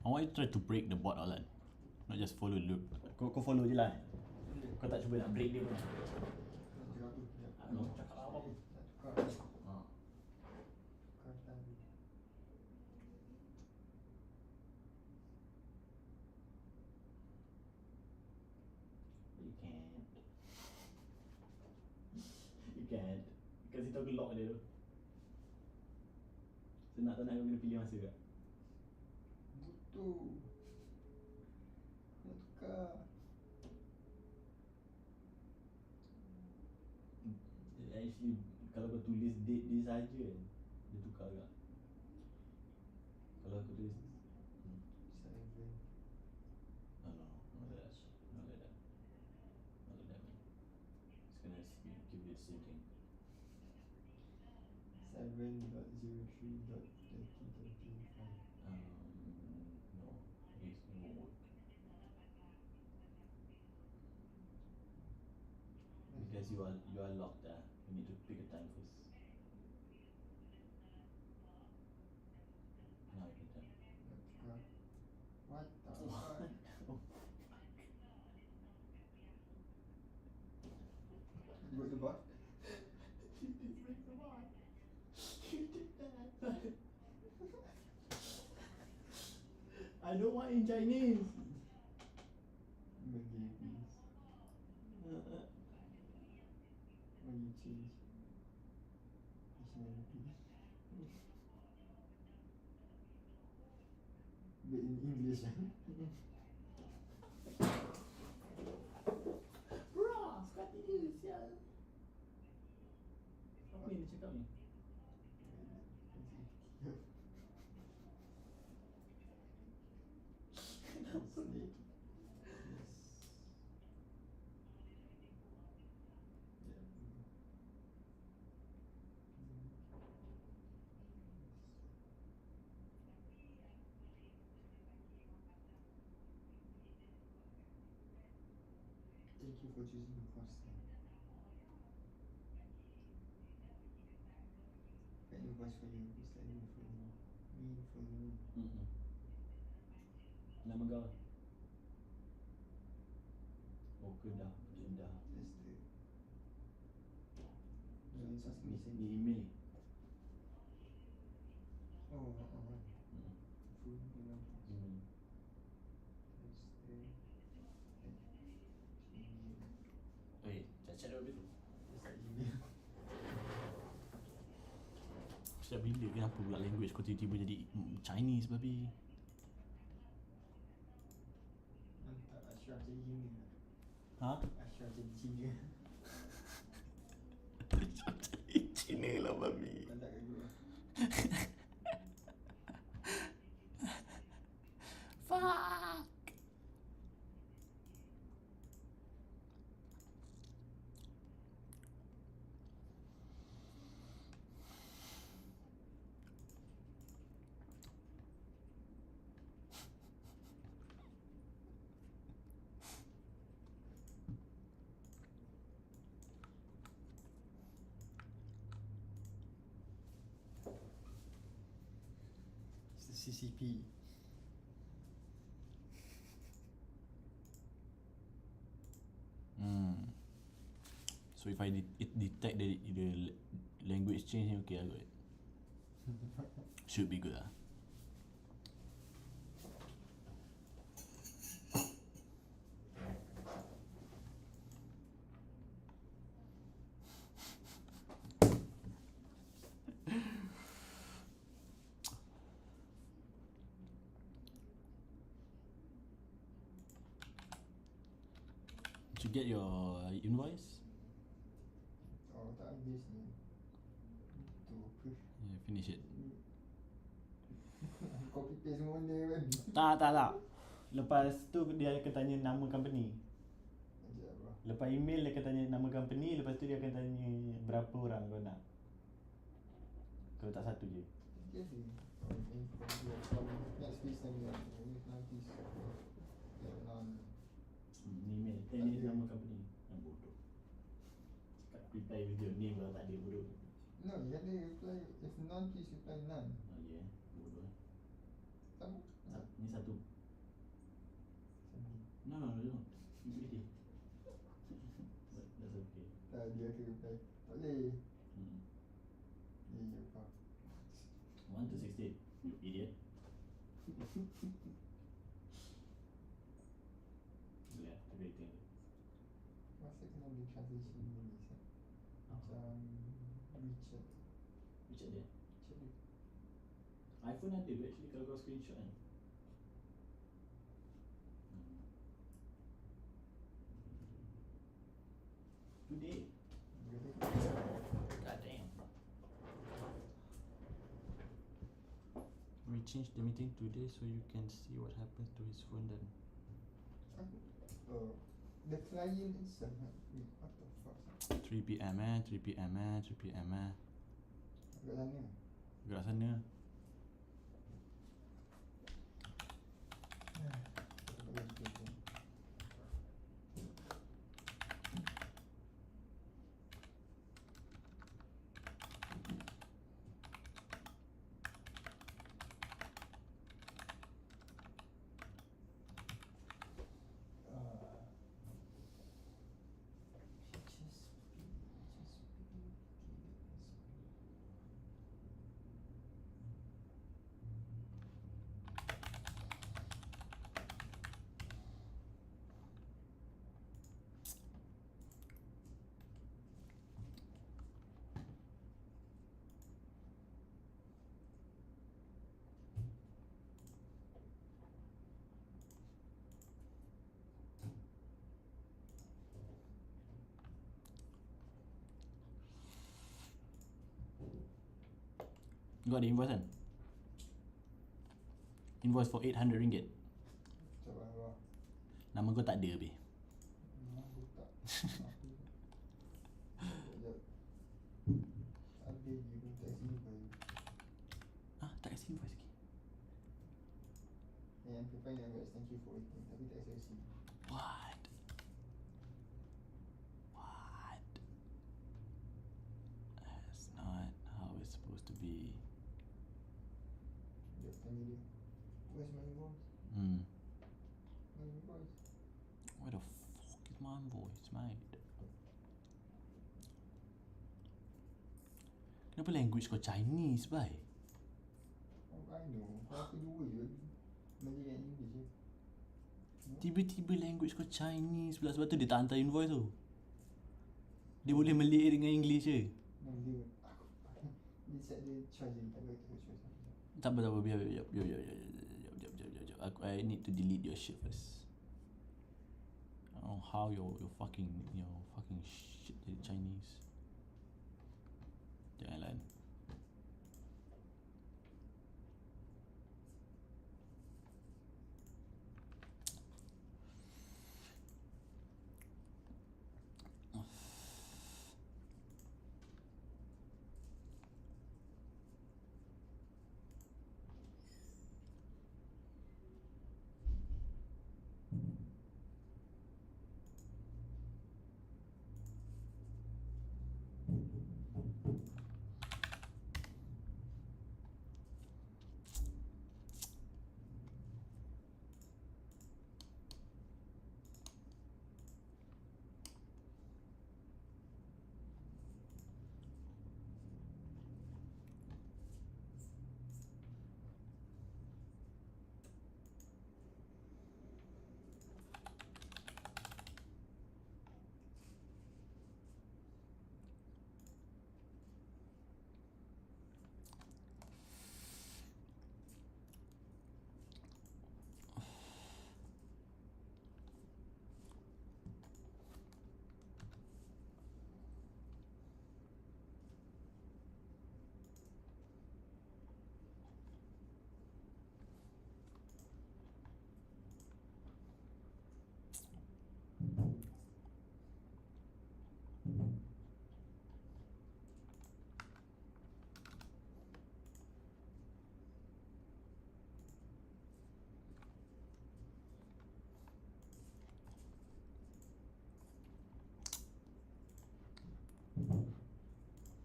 I want you to try to break the bot Alan. Not just follow the loop. Kau follow je lah. Kau tak cuba nak break dia pun. Cakap apa pun. You can't. You can't. Kasi tahu aku lock dia tu. So nak tak nak kau kena pilih masa ke? Butuh. Nak tukar. Actually kalau kau tulis date dia saja kan, dia tukar juga. Kalau aku tulis no, not like that. Not like that. Not like that, man. It's gonna give you the same thing. 7.03.2025. No, it won't work. Because you are locked there. You need to pick a time first. Now you can tell. What the What? fuck? You got the bot? You did break the bot. You did that. I don't want in Chinese. Malay, please. When you change nationality. But in English. Bro, sekali dia sial. Apa ni dia cakap ni? Snake. Thank you for choosing the course then. Got invoice for you. Is that me for you? Me for you. Nama kau? Oh, Kedah. Kedah. That's the. No, it's asking me Ni send. email ni. Oh, full email. Email. That's the. Wait, cacat dulu dulu. That's the email. Setiap bila kenapa pula language kau tiba-tiba jadi Chinese babi? Mantap, Ashraf jadi Cina. Ha? Ashraf jadi Cina. Cina lah babi. Kau tak kat group lah. Fuck. It's the CCP. So if I it detect the language change, okay, I got it. Should be good. Did you get your invoice? Oh, tak habis ni. Tu apa? Yeah, finish it. Copy paste semua benda kan. Tak. Lepas tu dia akan tanya nama company. Sekejap bro. Lepas email dia akan tanya nama company, lepas tu dia akan tanya berapa orang kau nak. Kalau tak satu je. Dia ada. From next week then we have nanti. Ni email. Ni nama company. Yang bodoh. Cakap reply with your name kalau tak ada bodoh. No, you have to reply. If none, please reply none. Oh yeah, bodoh. Sama? Ni satu Hmm. Iya pak. 1 to 16, you idiot. Boleh rating. Masa kena beli translation ni sah. Macam Richard. Richard dia. Richard dia. iPhone ada tu actually kalau kau screenshot kan. Today. God damn. We changed the meeting today so you can see what happens to his phone then. Oh, the client itself. Wait, what the fuck? 3 PM 3 PM 3 PM Agak sana. Gerak sana. You got the invoice kan? Invoice for RM800. Coba apa? Nama kau tak ada be. Aku tak. Sekejap. Ada je pun tak simpan. Ah, tak kasi invoice lagi. Yang amplifier yang buat thank you for waiting tapi tak kasi. What? What? That's not how it's supposed to be. Dia tanya dia, where's my invoice? My invoice. Where the fuck is my invoice, mate? Kenapa language kau Chinese, bye? Oh, I know. Aku dua je. Malay and English je. Tiba-tiba language kau Chinese pula. Sebab tu dia tak hantar invoice tu. Dia boleh Malay dengan English je. No, dia aku dia set dia choice je. Tak boleh kita choice. Tak apa, biar. I need to delete your shit first. I don't know how your fucking shit jadi Chinese. Jangan lain.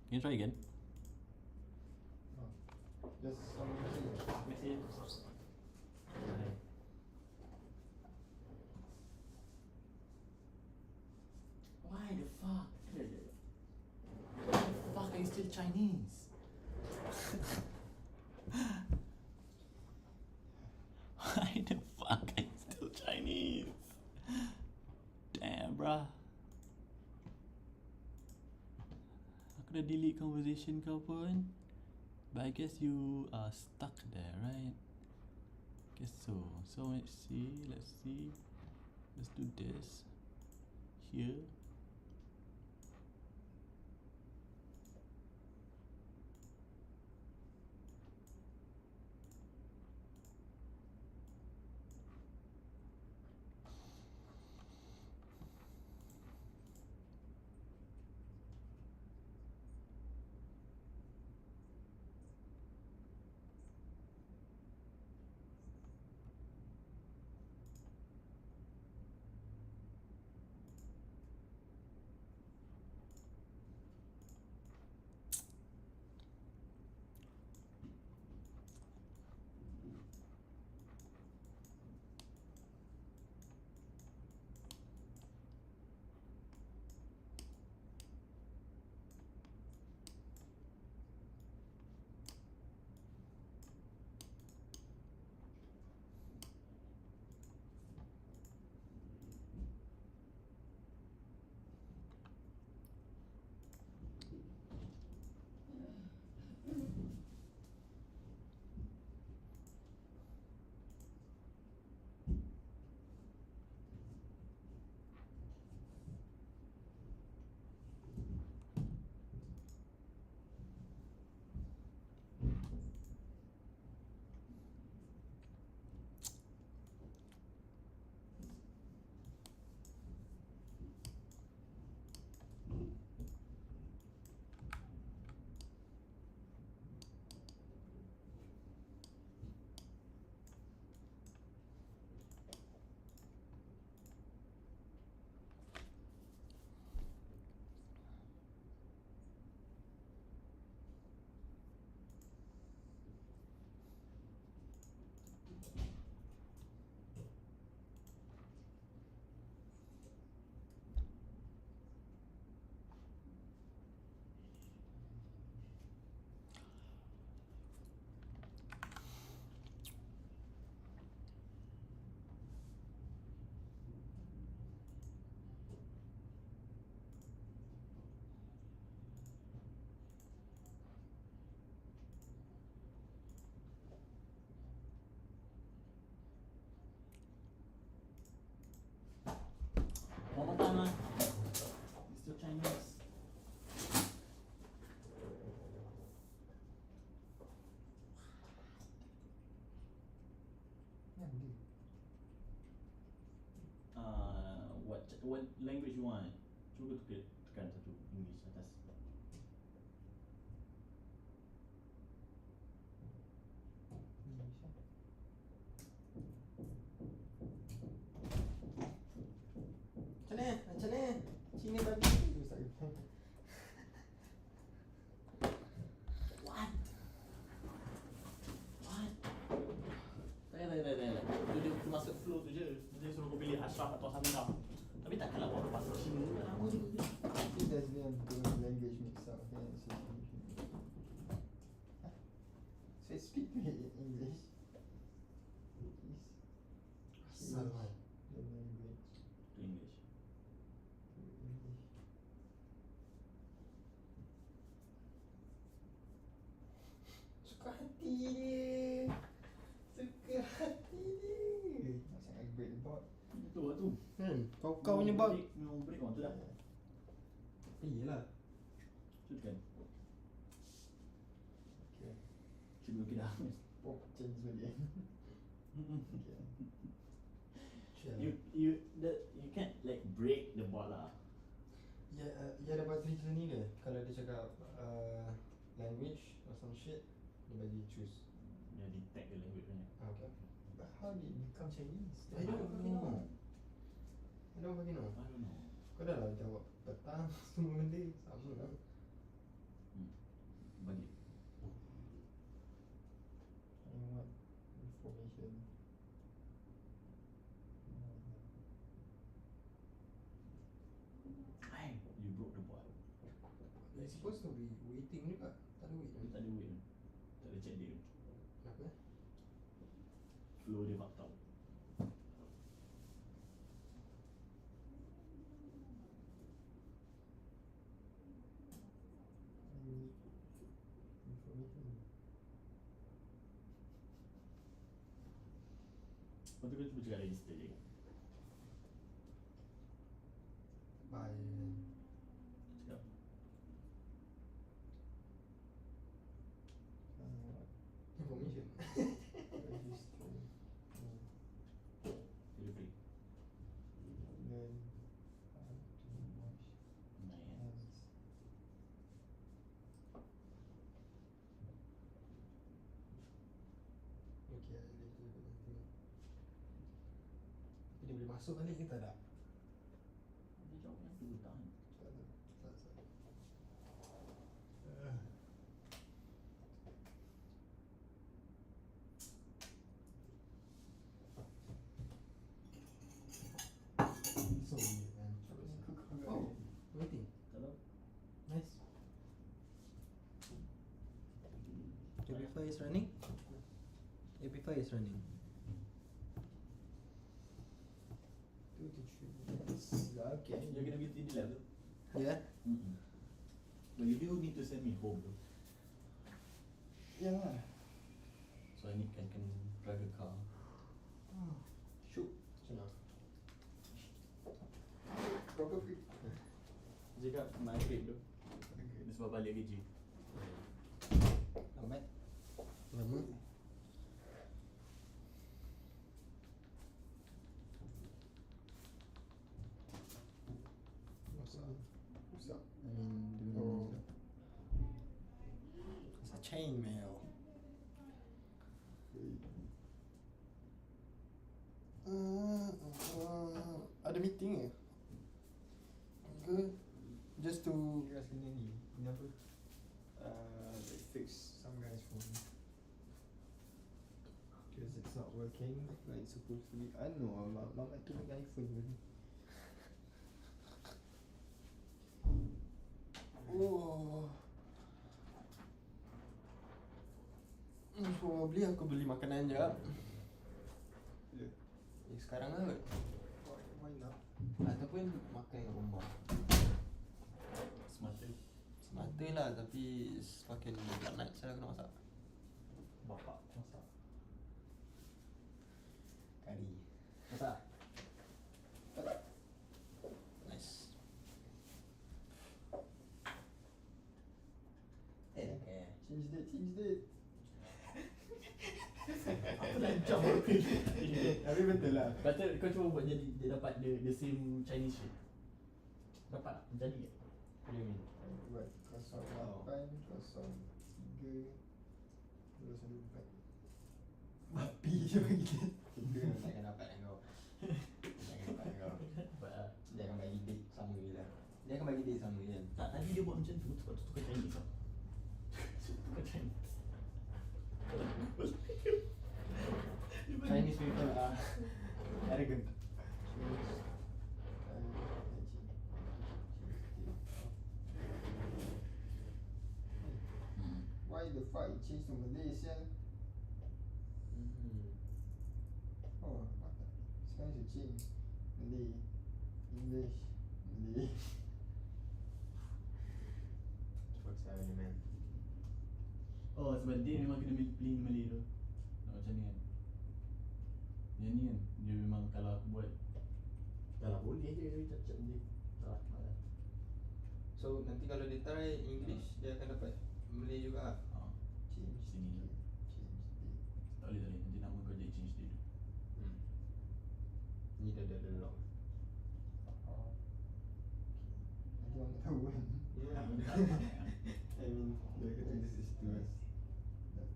Can you try again? Just some message. Why the fuck? Chinese. Why the fuck are you still Chinese? Damn, bruh. Aku dah delete conversation kau pun. But I guess you are stuck there, right? Guess so. So let's see. Let's do this. Here. One more time, man. It's still Chinese. What language you want? Cuba tekan satu English atas. Macam mana? Cina bagi tu saya. What? What? Tak. Dia masuk flow tu je. Dia suruh kau pilih Ashraf atau Samira. Tapi takkanlah buat bahasa Cina lama je. I think there's the language mix up here. So speak to me in English. Asal man. The language. To English. Suka hati dia. Suka hati dia. Macam I break the board. Itu buat tu. Kau punya board. No break orang tu dah. Iyalah. Tekan. Okay. Cuba okey dah. Pop change balik. Okay. You can't like break the board lah. Ya dapat feature ni ke? Kalau dia cakap language or some shit, dia bagi choose. Dia detect the language punya. Okay. But how did it become Chinese? I don't know. I don't fucking know. I don't know. Kau dah lah jawab petang semua benda sama lah. Bagi. I want information. Hey, you broke the board. Yes. It's supposed to be waiting juga. Tak ada wait. Tak ada wait. Tak ada check dia. Kenapa? Flow dia fucked up. Information. Lepas tu kau cuba cakap register je. Bye. Cakap Information. Register. feel free. Learn how to wash Nice. hands. Okay, I later nanti. Ini boleh masuk balik ke tak? Dia jawab yang tu tahan. Tak ada. Tak. So weird, man. Oh, waiting. Tak tahu. Nice. AP5 is running? AP5 is running. 2 to 3 minutes. Okay. You're gonna be in the level. Yeah? But you do need to send me home though. Yeah. So I can drive the car. Shoot. Senang. Proper fit. Cakap maghrib tu. Dia sebab balik kerja. Lambat. Lama. What's up? I mean, Oh. It's a chain mail. Ada meeting ke? Ke? Just to kat sini ni. Ni apa? They fix some guy's phone. Because it's not working like it's supposed to be. I don't know, Mama tu pakai iPhone tadi. Oh. Probably aku beli makanan jap. Sekarang lah kot. Why not? Ataupun makan kat rumah. Semata lah, tapi semakin tak night saya kena masak. Bapak masak. Kari. Masak? Nice. Change date. Apa nak jump apa ni? Tapi betul lah. Kata kau cuba buat jadi dia dapat the same Chinese shit. Dapat tak? Jadi ke? What do you mean? Buat 08, 03, 24. Babi je bagi dia. Kita takkan dapat dengan kau. Takkan dapat dengan kau. Dapat lah. Dia akan bagi date sama je lah. Dia akan bagi date sama je kan. Tak, tadi dia buat macam tu, sebab tu tukar Chinese tau. Tukar Chinese. Chinese people are arrogant. Why the fuck it changed to Malaysia? Oh, what the? Sekarang should change Malay, English, Malay. What's happening, man? Oh, sebab dia memang kena pilih Malay tu. Nak macam ni kan. Yang ni kan, dia memang kalau aku buat dah lah boleh je cakap dia. Tak lah, malas. So nanti kalau dia try English, dia akan dapat Malay juga lah. Change Sini je. Change date. Tak boleh. Nanti nama kau jadi change dia tu. Ni dah lock. Nanti orang tak tahu kan. I mean, dia kata this is to us. Tak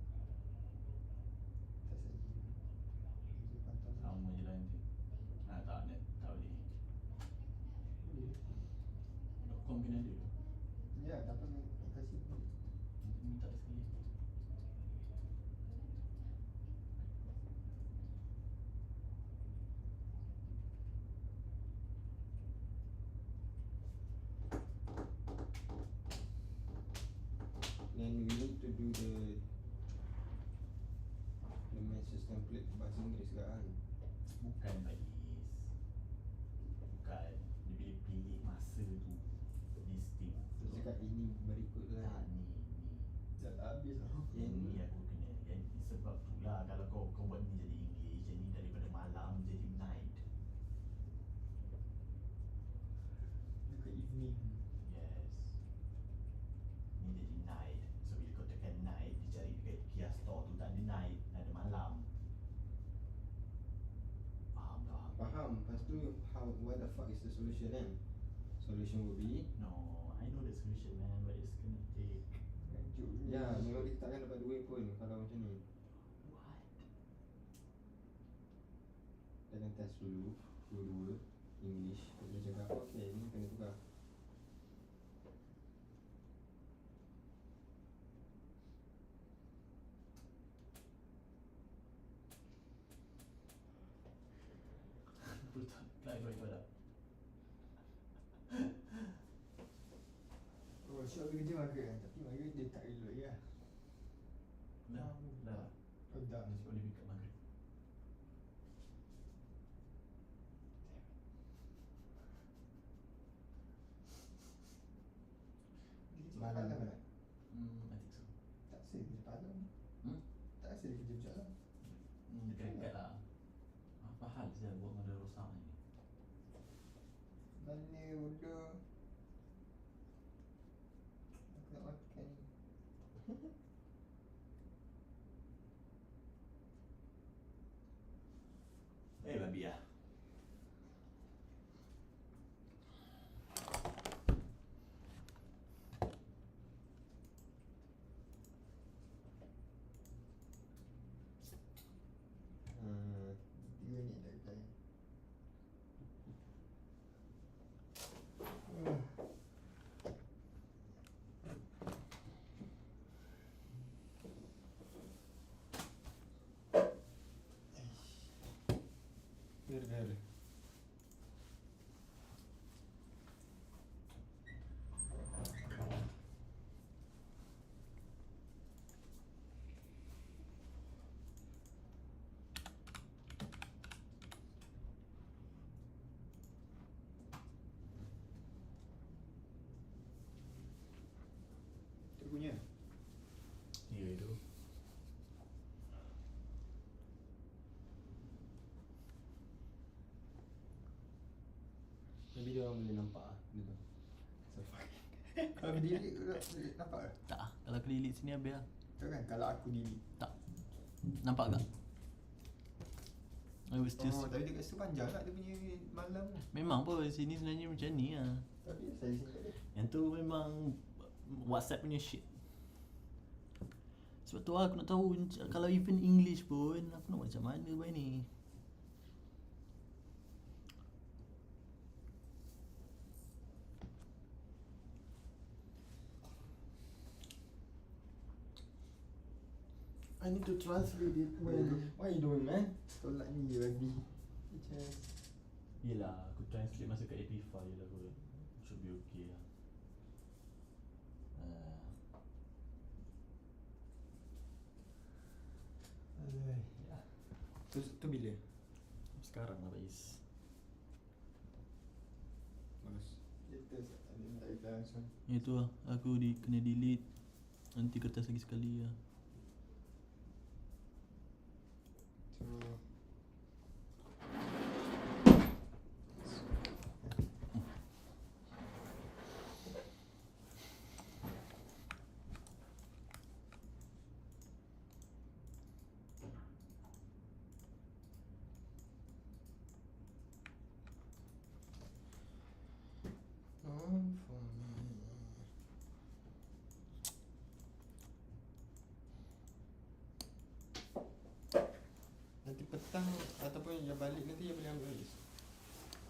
saja. Dia pantang. Sama je lah nanti. Tak boleh. .com kena ada. Ya, dapat kasih. Nanti minta sekali. do the message template bahasa Inggeris ke kan? Bukan Bais. Bukan. Dia pilih masa tu. Listing. Terus cakap ini berikut Tak lah. ni. Dah habis lah. Yang ni aku kena. Yang ni sebab tu lah kalau kau buat ni jadi English, yang ni daripada malam jadi night. Dekat evening. Yes. Ni jadi night. So bila kau tekan night, dia cari dekat Kia Store tu tak ada night, ada malam. Faham tak? Faham. Lepas tu what the fuck is the solution kan? Solution would be No, I know the solution man, but it's gonna take ya, memang kita takkan dapat duit pun kalau macam ni. what? Kita akan test dulu dua-dua English. Kita cakap okay, ni kena tukar. Betul. Kau dah. Oh, Syok kerja Margaret kan? Tapi Margaret dia tak elok ya. Dah. Oh dah. Masih boleh pick up Margaret. Malam kan? I think so. Tak rasa dia kerja malam. Tak rasa dia kerja macam malam. Dekat-dekat lah. Apa hal saya buat dengan rosak ni? Mana bodoh. Aku nak makan ni. Babi lah. Tiga minit dah reply. Biar. Tu punya. Ya itu. Maybe dia orang boleh nampak ah benda tu. So fuck. Kalau aku delete boleh nampak ke? Tak ah. Kalau aku delete sini habis lah. Tahu kan kalau aku delete. Tak. Nampak tak? I was just Oh, tapi dekat situ panjang tak dia punya malam tu. memang pun sini sebenarnya macam ni lah. Tapi saya sini tak ada. Yang tu memang WhatsApp punya shit. Sebab tu lah aku nak tahu kalau even English pun aku nak buat macam mana buat ni. I need to translate it. What you doing man? Tolak ni babi. Just Yelah, aku translate masa kat AP5 je lah kot. Should be okay lah. ya. Tu bila? Sekarang lah Bais. Bagus. Kita ada minta reply langsung. Itu lah aku kena delete. Nanti kertas lagi sekali lah. So nanti petang ataupun dia balik nanti dia boleh ambil balik.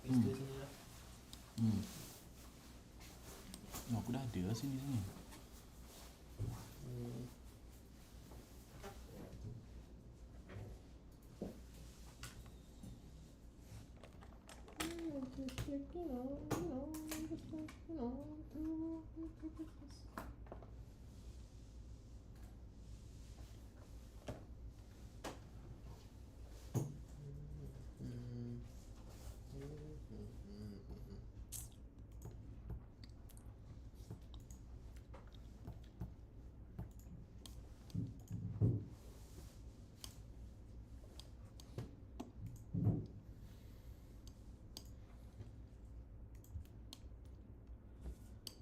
Stay sini lah. Oh, aku dah ada lah sini.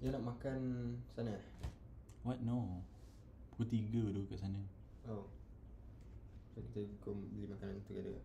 You nak makan sana? What? No. Pukul 3 tu kat sana. Oh. So kita go beli makanan together.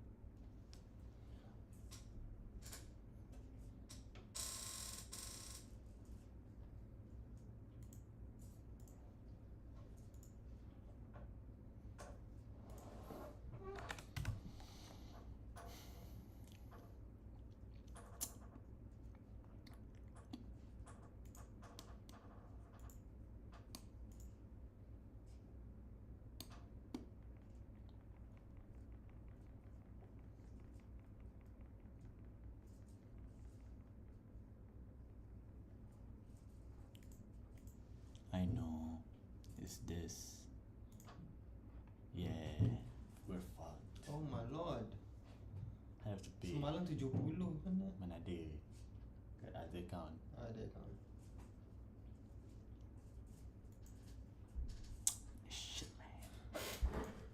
I know. It's this. Yeah. We're fucked. Oh my lord. I have to pay. Semalam 70 mana? Mana ada. Kat other account. Ada kan. Shit, man. $10.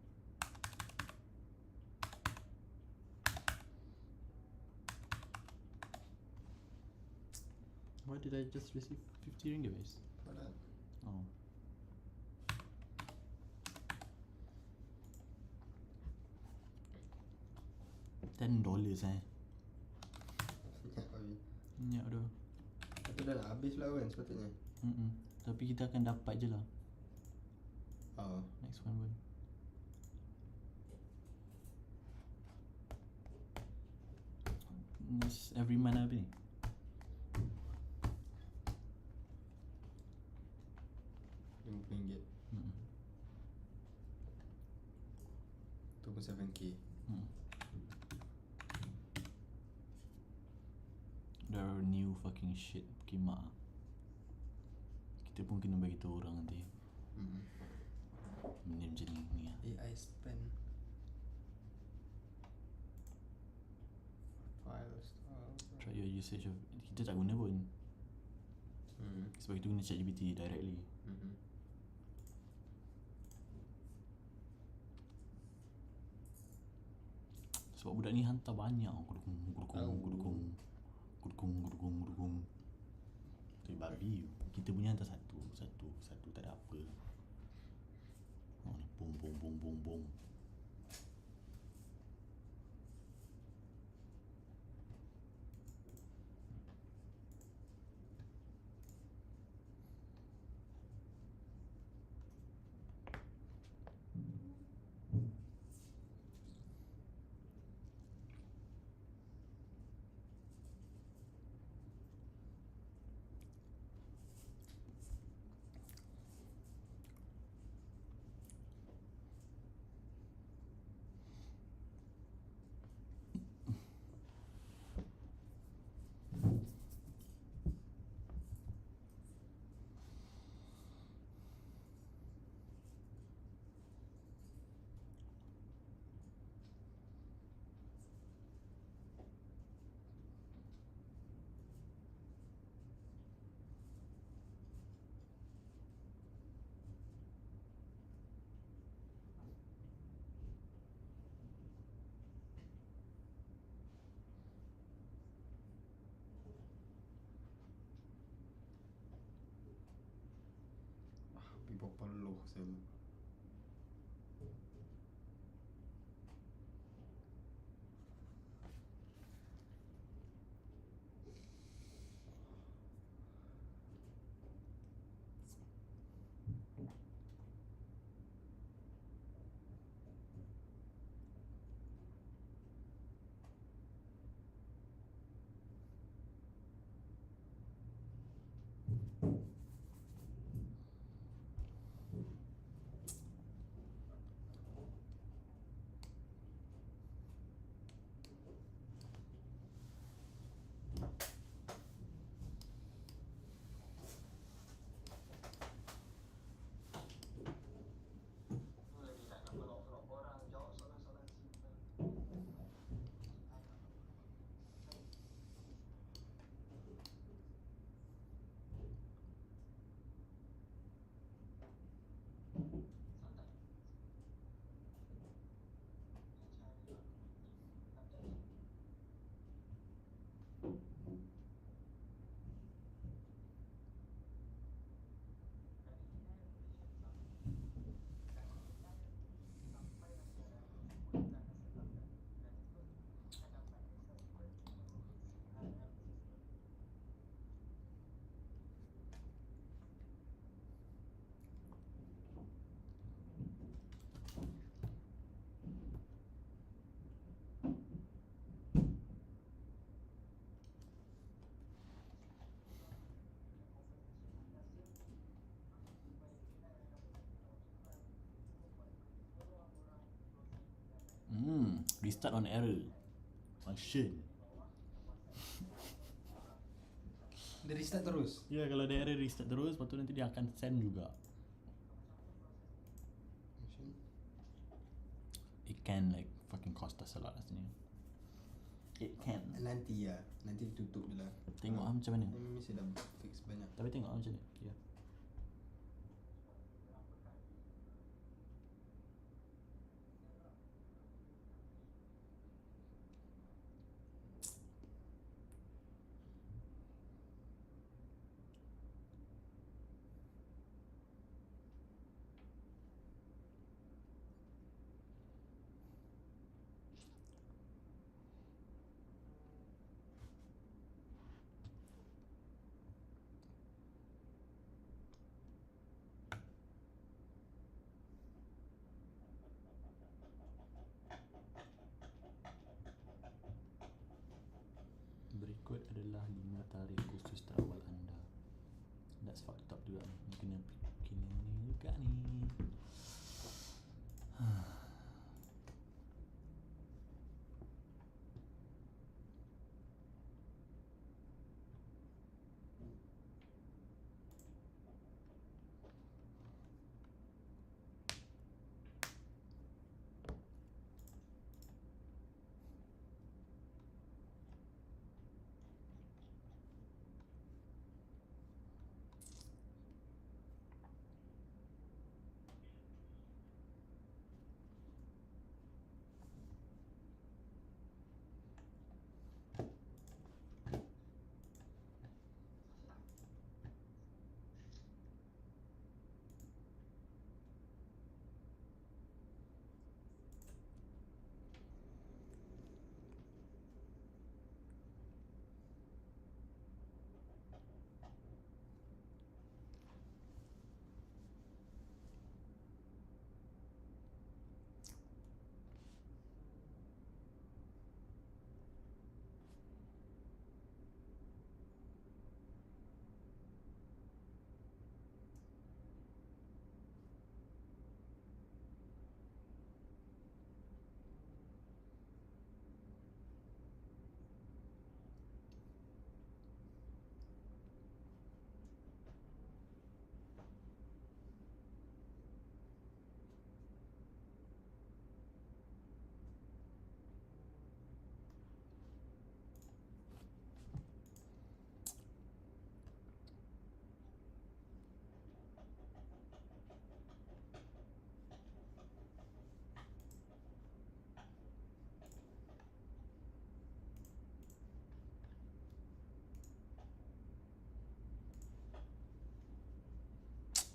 Expense. Why did I just receive 50 ringgit, guys? Padahal. Oh. $10 Ya, Abi. Minyak tu. Tapi dah nak habis lah kan sepatutnya. Tapi kita akan dapat je lah Oh. next one pun. This every month apa ni? RM50. Mm-mm. Tu pun 7K. The new fucking shit kimak. Kita pun kena bagi tahu orang nanti. Benda macam ni lah. AI spend files. Try your usage of. Kita tak guna pun. Sebab kita guna ChatGPT directly. Sebab budak ni hantar banyak Gudukung. Tapi babi. Kita punya hantar satu. Tak ada apa. Oh ni bong. Berapa loh saya. Restart on error. Function. Dia restart terus. Ya, kalau ada error restart terus, lepas tu nanti dia akan send juga. It can like fucking cost us a lot rasanya. It can. Nanti tutup je lah. Tengok macam mana. Ni mesti dah fix banyak. Tapi tengok macam mana. Ya. Berikut adalah 5 tarikh khusus terawal anda. That's fucked up juga ni. Kena ni juga ni.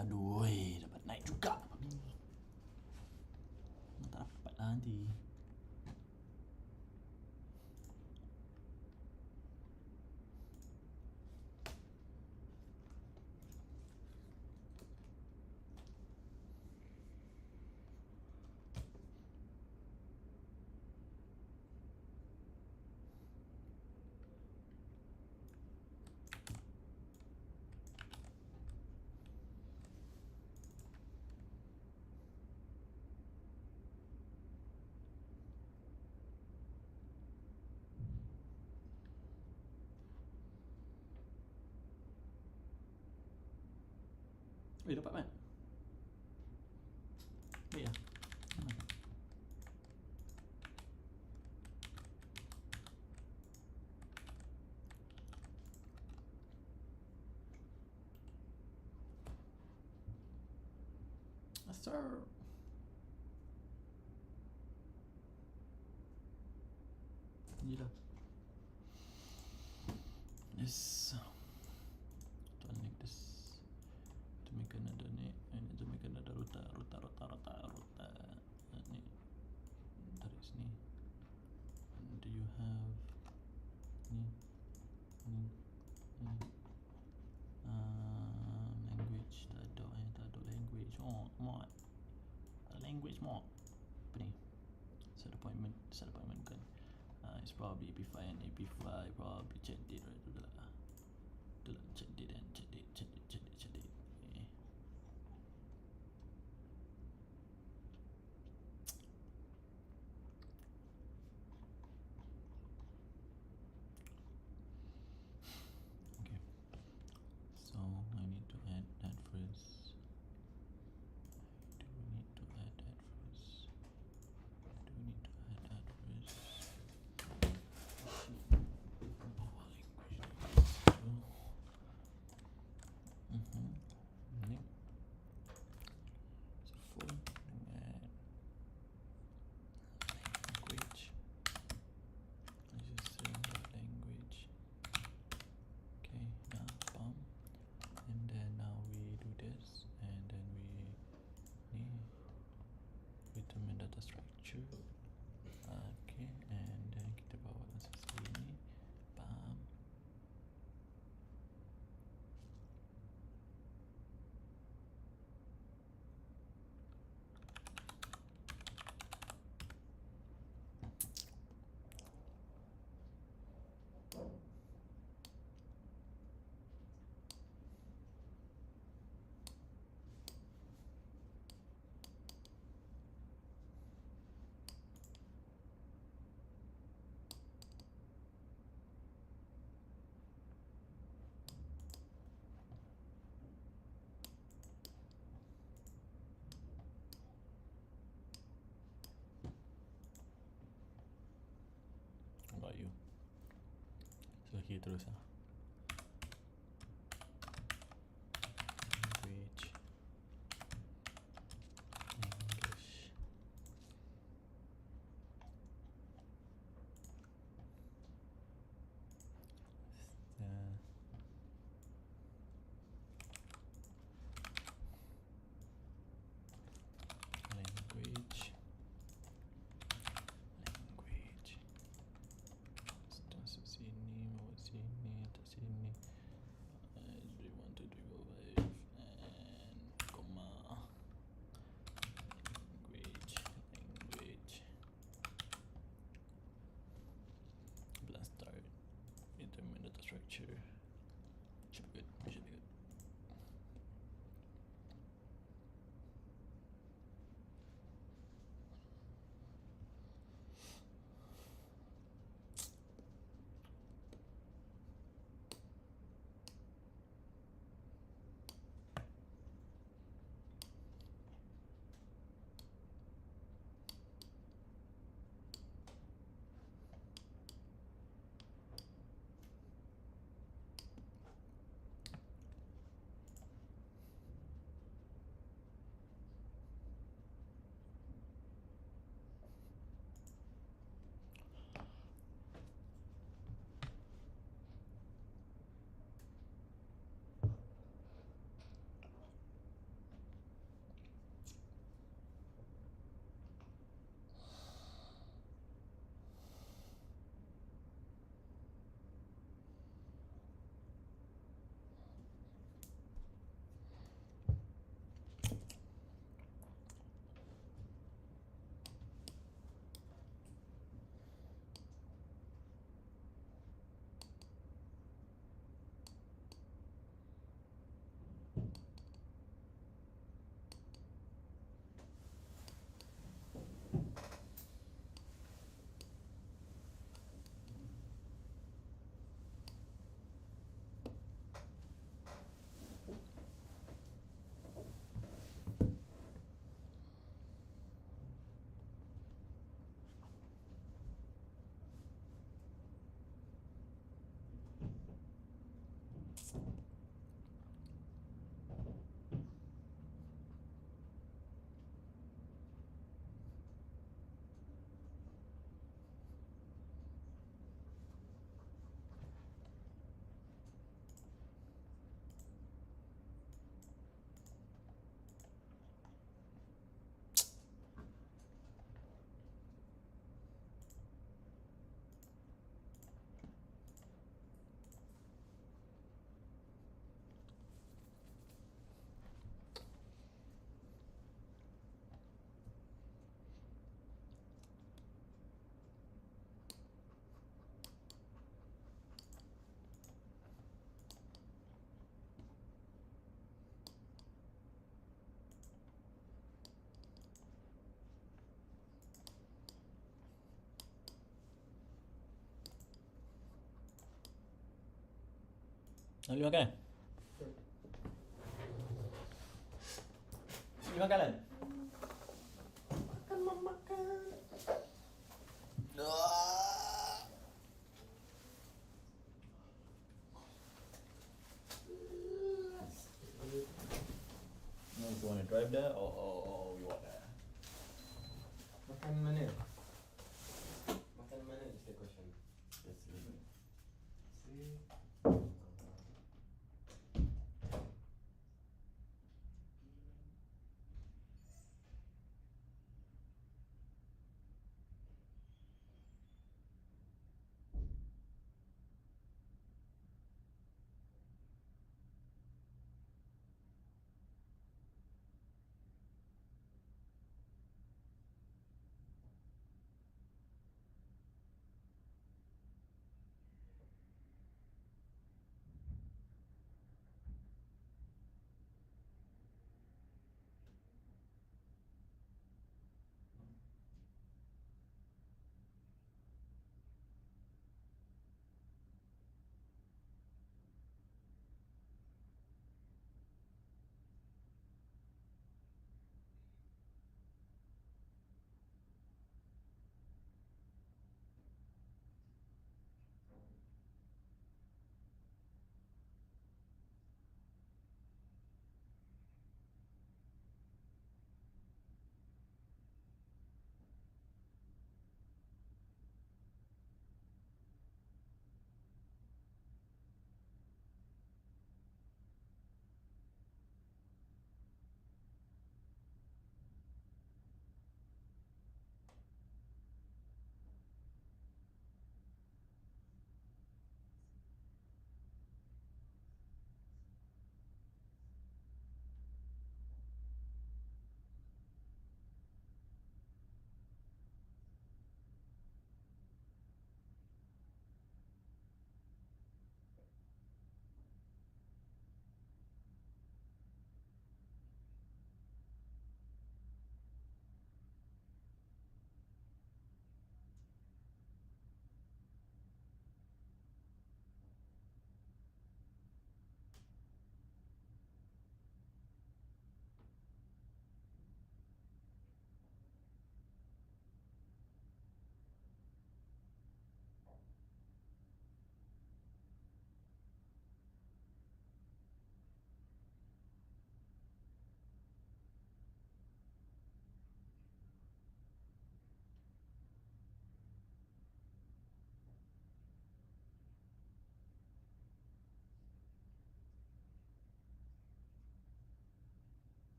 Aduh, dapat naik juga babi. Tak dapat lah nanti. Dapat kan? Baik lah. Sir. Ni dah. Yes. To make this. To make another ni. To make another ruta. Ni. Tarik sini. Do you have ni? Language tak ada language. Mod. Language mod. Apa ni? Set appointment bukan. It's probably AP5 and AP5 probably check date right tu lah. Check date. Okay. about you. So okay terus lah. Language. English. Language. Masuk sini, bawa sini, atas sini. 3, 1, 2, 3, 4, 5 and comma. Language. Blast start. Determine data structure. Should be good. Should be good. Nak pergi makan? Pergi makan kan? You want to drive there or we walk there? Makan mana? Makan mana is the question. That's it. See?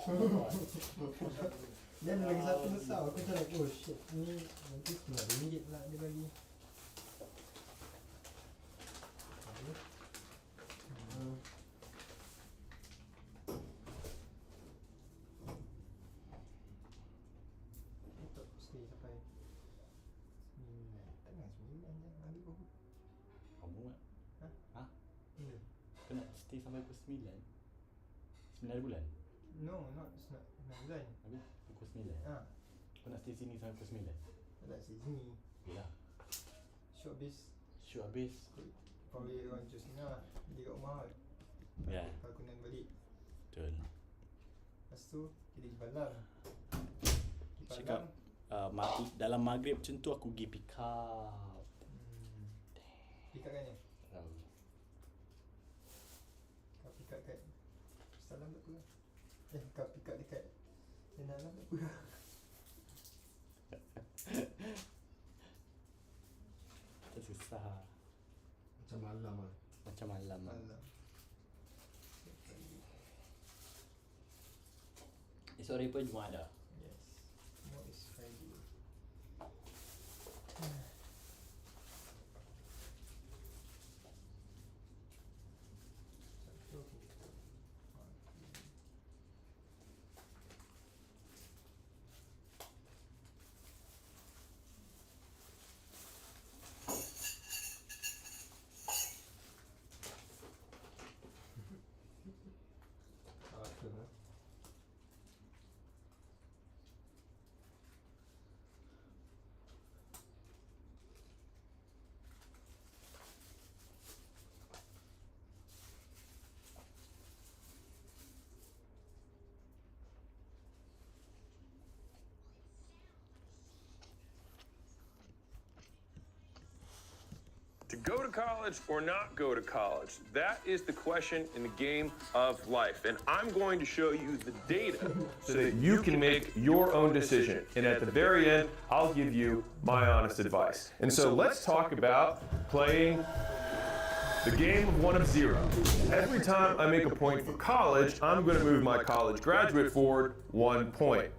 Dan lagi satu besar. Aku macam like, oh shit, ni nanti RM9 pula dia bagi. Untuk stay sampai 9. Tengah 9 je ambil berapa? Kamu nak? Ha? Ha? Ya. Kau nak stay sampai pukul 9? 9 bulan? No, not 9 bulan. Habis pukul 9? Ha, Kau nak stay sini sampai pukul 9? tak sini. Yelah. Shoot habis. Shoot habis. Probably orang just ni lah. Dia kat rumah kot. Ya. Kalau aku nak balik. Betul. Lepas tu kita pergi Balam. Pergi Cakap dalam maghrib macam tu aku pergi pick up. Pick up kan ni? Tahu. Kau pick up kat Salam tak apa. Kau pick up dekat Dalam tak apa. Tak susah. Macam malam lah. Macam malam lah. Malam. Esok hari pun Jumaat dah. Yes. Tomorrow is Friday. To go to college or not go to college? That is the question in the game of life. And I'm going to show you the data so that you can make your own decision. And at the very end, I'll give you my honest advice. And so let's talk about playing the game of 1 of 0. Every time I make a point for college, I'm going to move my college graduate forward 1 point.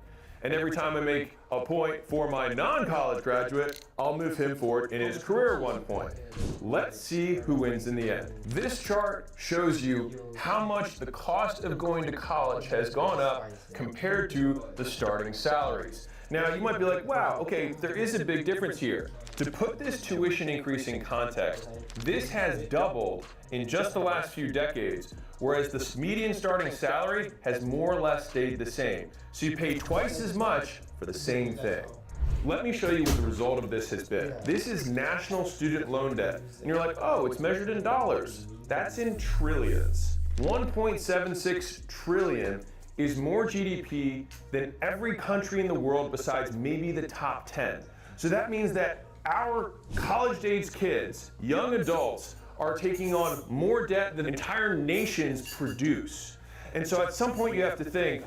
And every time I make a point for my non-college graduate, I'll move him forward in his career 1 point. Let's see who wins in the end. This chart shows you how much the cost of going to college has gone up compared to the starting salaries. Now, you might be like, wow, okay, there is a big difference here. To put this tuition increase in context, this has doubled in just the last few decades, whereas the median starting salary has more or less stayed the same. So you pay twice as much for the same thing. Let me show you what the result of this has been. This is national student loan debt. And you're like, oh, it's measured in dollars. That's in trillions. 1.76 trillion is more GDP than every country in the world besides maybe the top 10. So that means that our college-age kids, young adults, are taking on more debt than entire nations produce. And so at some point you have to think,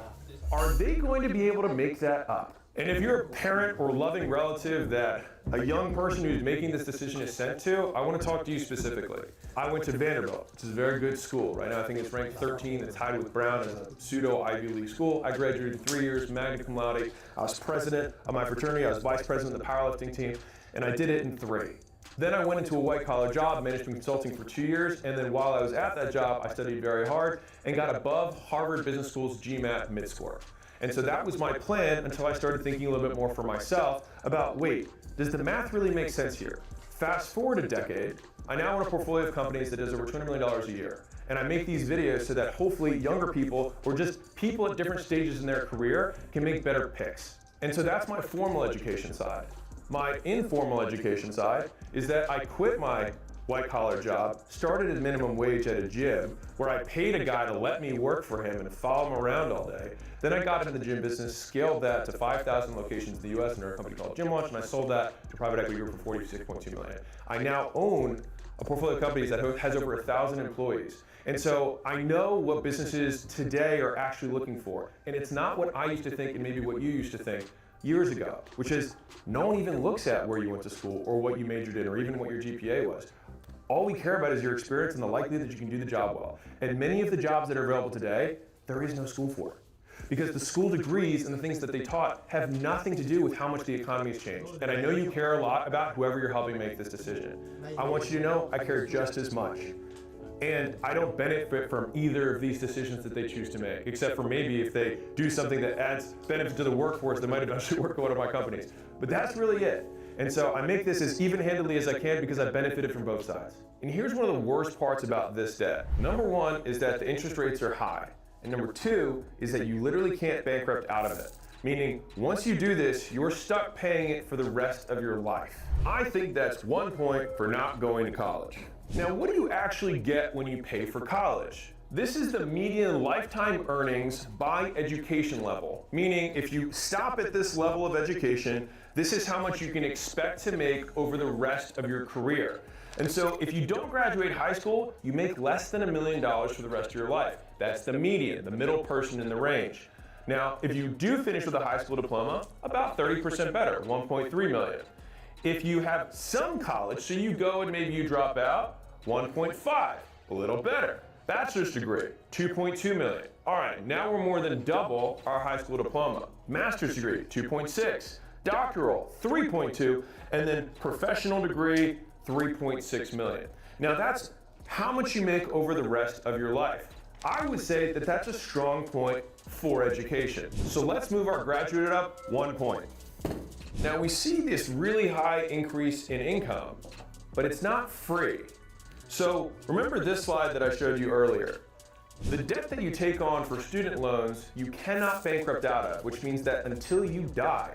are they going to be able to make that up? And if you're a parent or loving relative that a young person who's making this decision is sent to, I want to talk to you specifically. I went to Vanderbilt, which is a very good school. Right now I think it's ranked 13, it's tied with Brown as a pseudo Ivy League school. I graduated in 3 years, magna cum laude. I was president of my fraternity, I was vice president of the powerlifting team, and I did it in 3. Then I went into a white collar job, management consulting for 2 years, and then while I was at that job, I studied very hard and got above Harvard Business School's GMAT mid-score. And so that was my plan until I started thinking a little bit more for myself about, wait, does the math really make sense here? Fast forward a decade, I now own a portfolio of companies that does over $200 million a year. And I make these videos so that hopefully younger people or just people at different stages in their career can make better picks. And so that's my formal education side. My informal education side is that I quit my white-collar job, started at minimum wage at a gym where I paid a guy to let me work for him and follow him around all day. Then I got into the gym business, scaled that to 5,000 locations in the US under a company called Gym Launch, and I sold that to private equity group for $46.2 million. I now own a portfolio of companies that has over 1,000 employees. And so I know what businesses today are actually looking for. And it's not what I used to think and maybe what you used to think years ago, which is no one even looks at where you went to school or what you majored in or even what your GPA was. All we care about is your experience and the likelihood that you can do the job well. And many of the jobs that are available today, there is no school for. because the school degrees and the things that they taught have nothing to do with how much the economy has changed. And I know you care a lot about whoever you're helping make this decision. I want you to know I care just as much. And I don't benefit from either of these decisions that they choose to make, except for maybe if they do something that adds benefit to the workforce that might eventually work at one of my companies. But that's really it. And so I make this as even-handedly as I can because I've benefited from both sides. And here's one of the worst parts about this debt. Number one is that the interest rates are high. And number two is that you literally can't bankrupt out of it. Meaning, once you do this, you're stuck paying it for the rest of your life. I think that's 1 point for not going to college. Now, what do you actually get when you pay for college? This is the median lifetime earnings by education level. Meaning, if you stop at this level of education, this is how much you can expect to make over the rest of your career. And so if you don't graduate high school, you make less than $1 million for the rest of your life. That's the median, the middle person in the range. Now, if you do finish with a high school diploma, about 30% better, 1.3 million. If you have some college, so you go and maybe you drop out, 1.5, a little better. Bachelor's degree, 2.2 million. All right, now we're more than double our high school diploma. Master's degree, 2.6. Doctoral, 3.2. And then professional degree, 3.6 million. Now that's how much you make over the rest of your life. I would say that that's a strong point for education. So let's move our graduate up 1 point. Now we see this really high increase in income, but it's not free. So remember this slide that I showed you earlier. The debt that you take on for student loans, you cannot bankrupt out of, which means that until you die,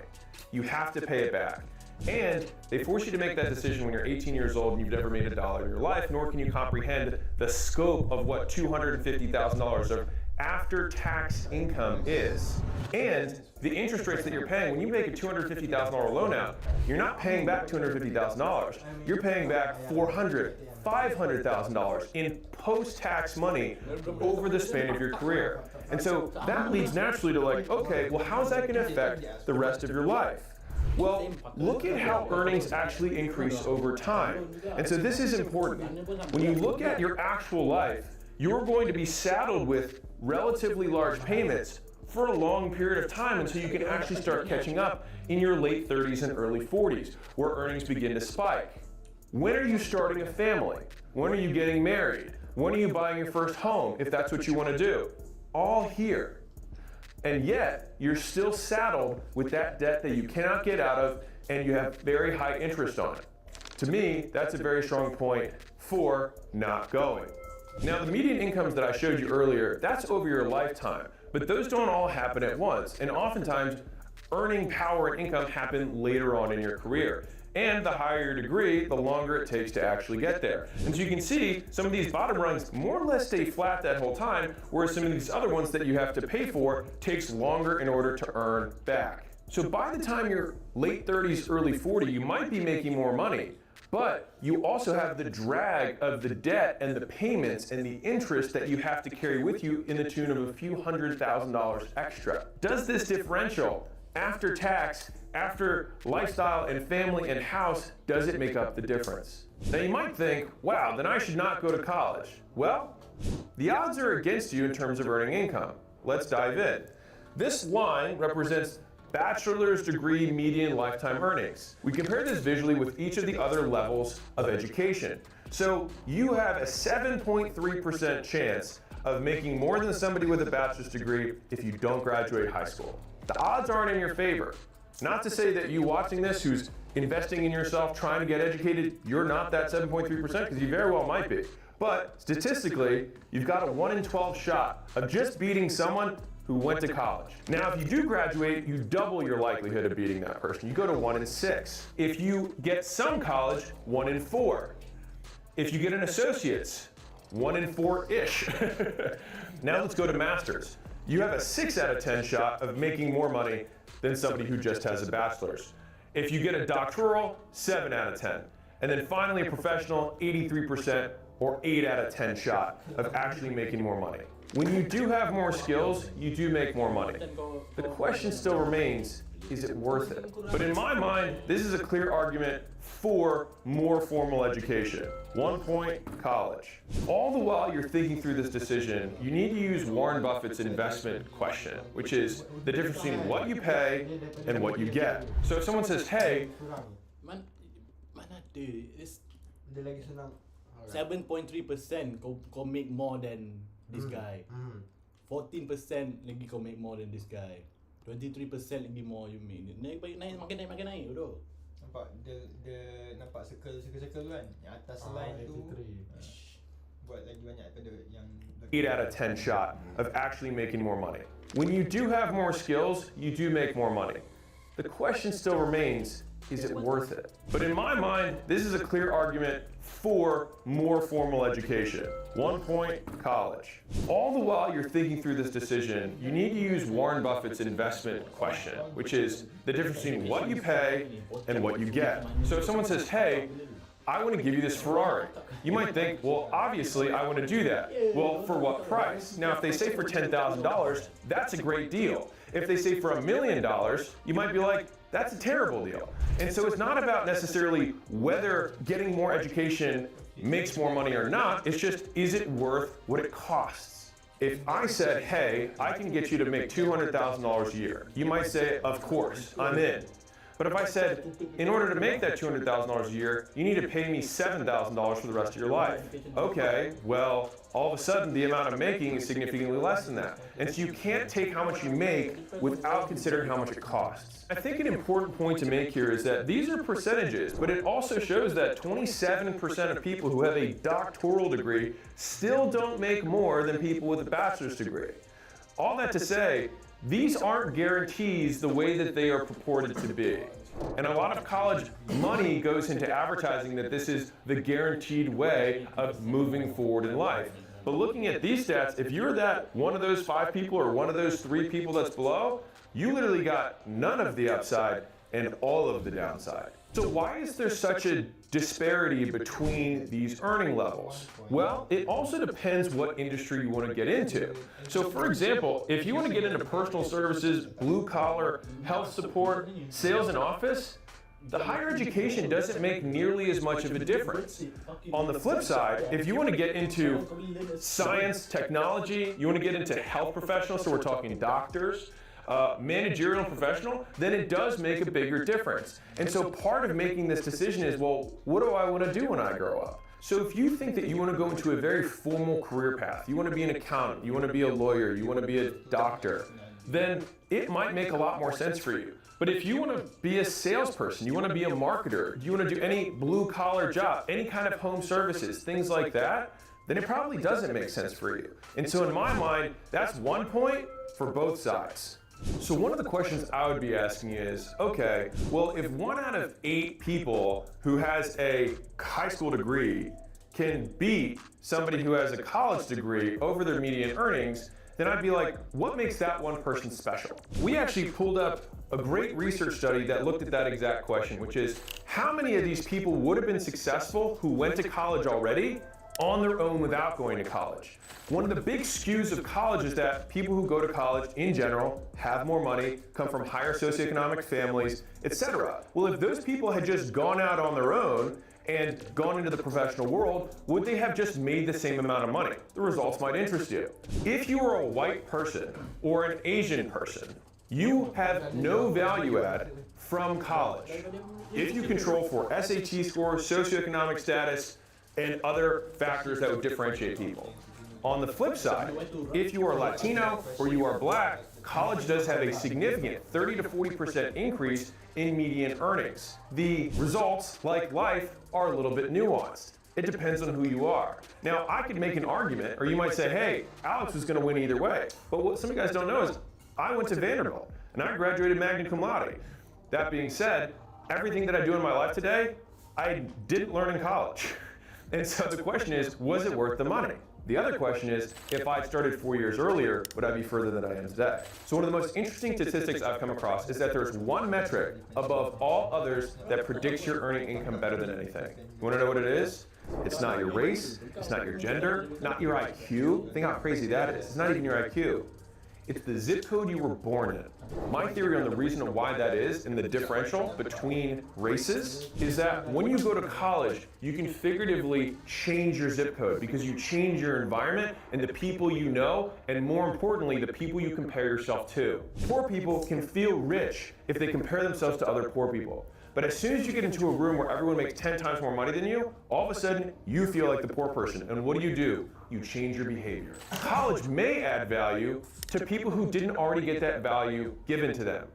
you have to pay it back. And they force you to make that decision when you're 18 years old and you've never made $1 in your life, nor can you comprehend the scope of what $250,000 of after-tax income is. And the interest rates that you're paying, when you make a $250,000 loan out, you're not paying back $250,000. You're paying back $400,000, $500,000 in post-tax money over the span of your career. And so that leads naturally to like, okay, well, how's that going to affect the rest of your life? Well, look at how earnings actually increase over time. And so this is important. When you look at your actual life, you're going to be saddled with relatively large payments for a long period of time until you can actually start catching up in your late 30s and early 40s, where earnings begin to spike. When are you starting a family? When are you getting married? When are you buying your first home, if that's what you want to do? All here. And yet, you're still saddled with that debt that you cannot get out of, and you have very high interest on it. To me, that's a very strong point for not going. Now, the median incomes that I showed you earlier, that's over your lifetime, but those don't all happen at once, and oftentimes, earning power and income happen later on in your career. And the higher your degree, the longer it takes to actually get there. And so you can see some of these bottom rungs more or less stay flat that whole time, whereas some of these other ones that you have to pay for takes longer in order to earn back. So by the time you're late 30s, early 40, you might be making more money, but you also have the drag of the debt and the payments and the interest that you have to carry with you in the tune of a few $100,000 extra. Does this differential after tax, after lifestyle and family and house, does it make up the difference? Now you might think, wow, then I should not go to college. Well, the odds are against you in terms of earning income. Let's dive in. This line represents bachelor's degree median lifetime earnings. We compare this visually with each of the other levels of education. So you have a 7.3% chance of making more than somebody with a bachelor's degree if you don't graduate high school. The odds aren't in your favor. Not to say that you watching this who's investing in yourself, trying to get educated, you're not that 7.3% because you very well might be. But statistically, you've got a 1 in 12 shot of just beating someone who went to college. Now, if you do graduate, you double your likelihood of beating that person. You go to 1 in 6. If you get some college, 1 in 4. If you get an associate's, 1 in 4-ish. Now let's go to master's. You have a 6 out of 10 shot of making more money than somebody who just has a bachelor's. If you get a doctoral, 7 out of 10. And then finally a professional, 83% or 8 out of 10 shot of actually making more money. When you do have more skills, you do make more money. The question still remains, is it worth it? But in my mind, this is a clear argument for more formal education. 1 point, college. All the while you're thinking through this decision, you need to use Warren Buffett's investment question, which is the difference between what you pay and what you get. So if someone says, hey, Mana ada? It's Dia lagi senang. 7.3% kau make more than this guy. 14% lagi kau make more than this guy. 23% lagi more you make. Naik makin naik bro. Nampak dia nampak circle tu kan. Yang atas line tu buat lagi banyak daripada yang 8 out of 10 shot of actually making more money. When you do have more skills, you do make more money. The question still remains, is it worth it? But in my mind, this is a clear argument for more formal education. 1 point, college. All the while you're thinking through this decision, you need to use Warren Buffett's investment question, which is the difference between what you pay and what you get. So if someone says, hey, I want to give you this Ferrari. You might think, well, obviously I want to do that. Well, for what price? Now, if they say for $10,000, that's a great deal. If they say for $1 million, you might be like, that's a terrible deal. And so it's not about necessarily whether getting more education makes more money or not. It's just, is it worth what it costs? If I said, hey, I can get you to make $200,000 a year, you might say, of course, I'm in. But if I said, in order to make that $200,000 a year, you need to pay me $7,000 for the rest of your life. Okay, well, all of a sudden the amount I'm making is significantly less than that. And so you can't take how much you make without considering how much it costs. I think an important point to make here is that these are percentages, but it also shows that 27% of people who have a doctoral degree still don't make more than people with a bachelor's degree. All that to say, these aren't guarantees the way that they are purported to be. And a lot of college money goes into advertising that this is the guaranteed way of moving forward in life. But looking at these stats, if you're that one of those 5 people or one of those 3 people that's below, you literally got none of the upside and all of the downside. So why is there such a disparity between these earning levels? Well, it also depends what industry you want to get into. So for example, if you want to get into personal services, blue collar, health support, sales and office, the higher education doesn't make nearly as much of a difference. On the flip side, if you want to get into science, technology, you want to get into health professionals, so we're talking doctors, managerial and professional, then it does make a bigger difference. And so part of making this decision is, well, what do I want to do when I grow up? So if you think that you want to go into a very formal career path, you want to be an accountant, you want to be a lawyer, you want to be a doctor, then it might make a lot more sense for you. But if you want to be a salesperson, you want to be a marketer, you want to do any blue collar job, any kind of home services, things like that, then it probably doesn't make sense for you. And so in my mind, that's 1 point for both sides. So one of the questions I would be asking is, okay, well, if 1 out of 8 people who has a high school degree can beat somebody who has a college degree over their median earnings, then I'd be like, what makes that one person special? We actually pulled up a great research study that looked at that exact question, which is how many of these people would have been successful who went to college already on their own without going to college? One of the big skews of college is that people who go to college in general have more money, come from higher socioeconomic families, etc. Well, if those people had just gone out on their own and gone into the professional world, would they have just made the same amount of money? The results might interest you. If you are a white person or an Asian person, you have no value add from college. If you control for SAT scores, socioeconomic status, and other factors that would differentiate people. On the flip side, if you are Latino or you are black, college does have a significant 30 to 40% increase in median earnings. The results, like life, are a little bit nuanced. It depends on who you are. Now, I could make an argument, or you might say, hey, Alex was going to win either way. But what some of you guys don't know is I went to Vanderbilt, and I graduated magna cum laude. That being said, everything that I do in my life today, I didn't learn in college. And so the question is, was it worth the money? The other question is, if I started 4 years earlier, would I be further than I am today? So one of the most interesting statistics I've come across is that there's one metric above all others that predicts your earning income better than anything. You want to know what it is? It's not your race, it's not your gender, not your IQ. Think how crazy that is. It's not even your IQ. It's the zip code you were born in. My theory on the reason why that is, and the differential between races, is that when you go to college, you can figuratively change your zip code because you change your environment and the people you know, and more importantly, the people you compare yourself to. Poor people can feel rich if they compare themselves to other poor people. But as soon as you get into a room where everyone makes 10 times more money than you, all of a sudden, you feel like the poor person. And what do? You change your behavior. College may add value to people who didn't already get that value given to them.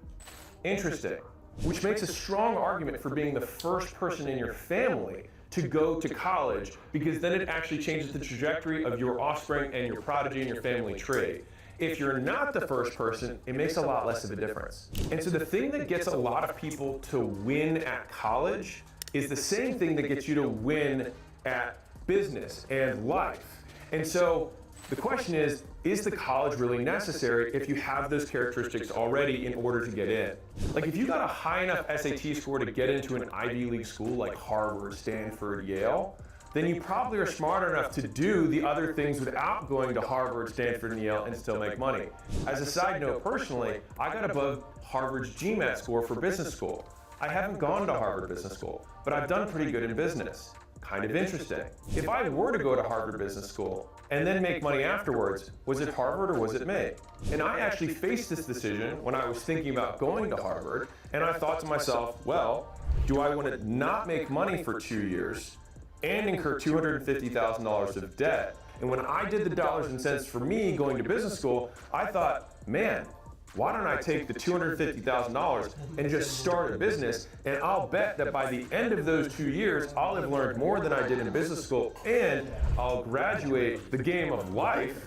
Interesting. Which makes a strong argument for being the first person in your family to go to college, because then it actually changes the trajectory of your offspring and your prodigy and your family tree. If you're not the first person, it makes a lot less of a difference. And so the thing that gets a lot of people to win at college is the same thing that gets you to win at business and life. And so the question is the college really necessary if you have those characteristics already in order to get in? Like if you got a high enough SAT score to get into an Ivy League school like Harvard, Stanford, Yale, then you probably are smart enough to do the other things without going to Harvard, Stanford, and Yale and still make money. As a side note, personally, I got above Harvard's GMAT score for business school. I haven't gone to Harvard Business School, but I've done pretty good in business. Kind of interesting. If I were to go to Harvard Business School and then make money afterwards, was it Harvard or was it me? And I actually faced this decision when I was thinking about going to Harvard, and I thought to myself, well, do I want to not make money for 2 years and incur $250,000 of debt? And when I did the dollars and cents for me going to business school, I thought, man, why don't I take the $250,000 and just start a business? And I'll bet that by the end of those 2 years, I'll have learned more than I did in business school, and I'll graduate the game of life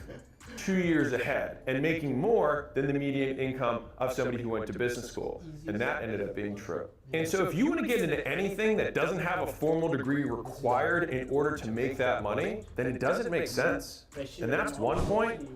2 years ahead and making more than the median income of somebody who went to business school. And that ended up being true. And so if you want to get into anything that doesn't have a formal degree required in order to make that money, then it doesn't make sense. And that's one point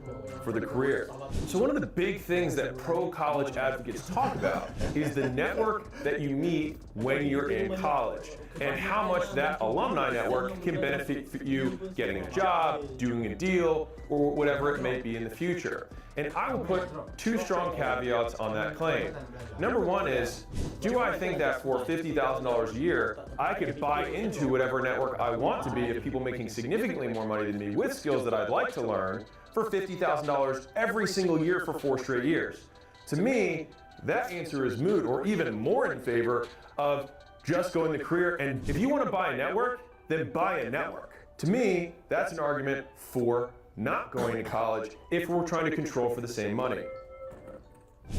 for the career. So one of the big things that pro-college advocates talk about is the network that you meet when you're in college, and how much that alumni network can benefit you getting a job, doing a deal, or whatever it may be in the future. And I will put two strong caveats on that claim. Number one is, do I think that for $50,000 a year, I could buy into whatever network I want to be of people making significantly more money than me with skills that I'd like to learn for $50,000 every single year for 4 straight years? To me, that answer is moot, or even more in favor of just going the career. And if you want to buy a network, then buy a network. To me, that's an argument for not going to college if we're trying to control for the same money.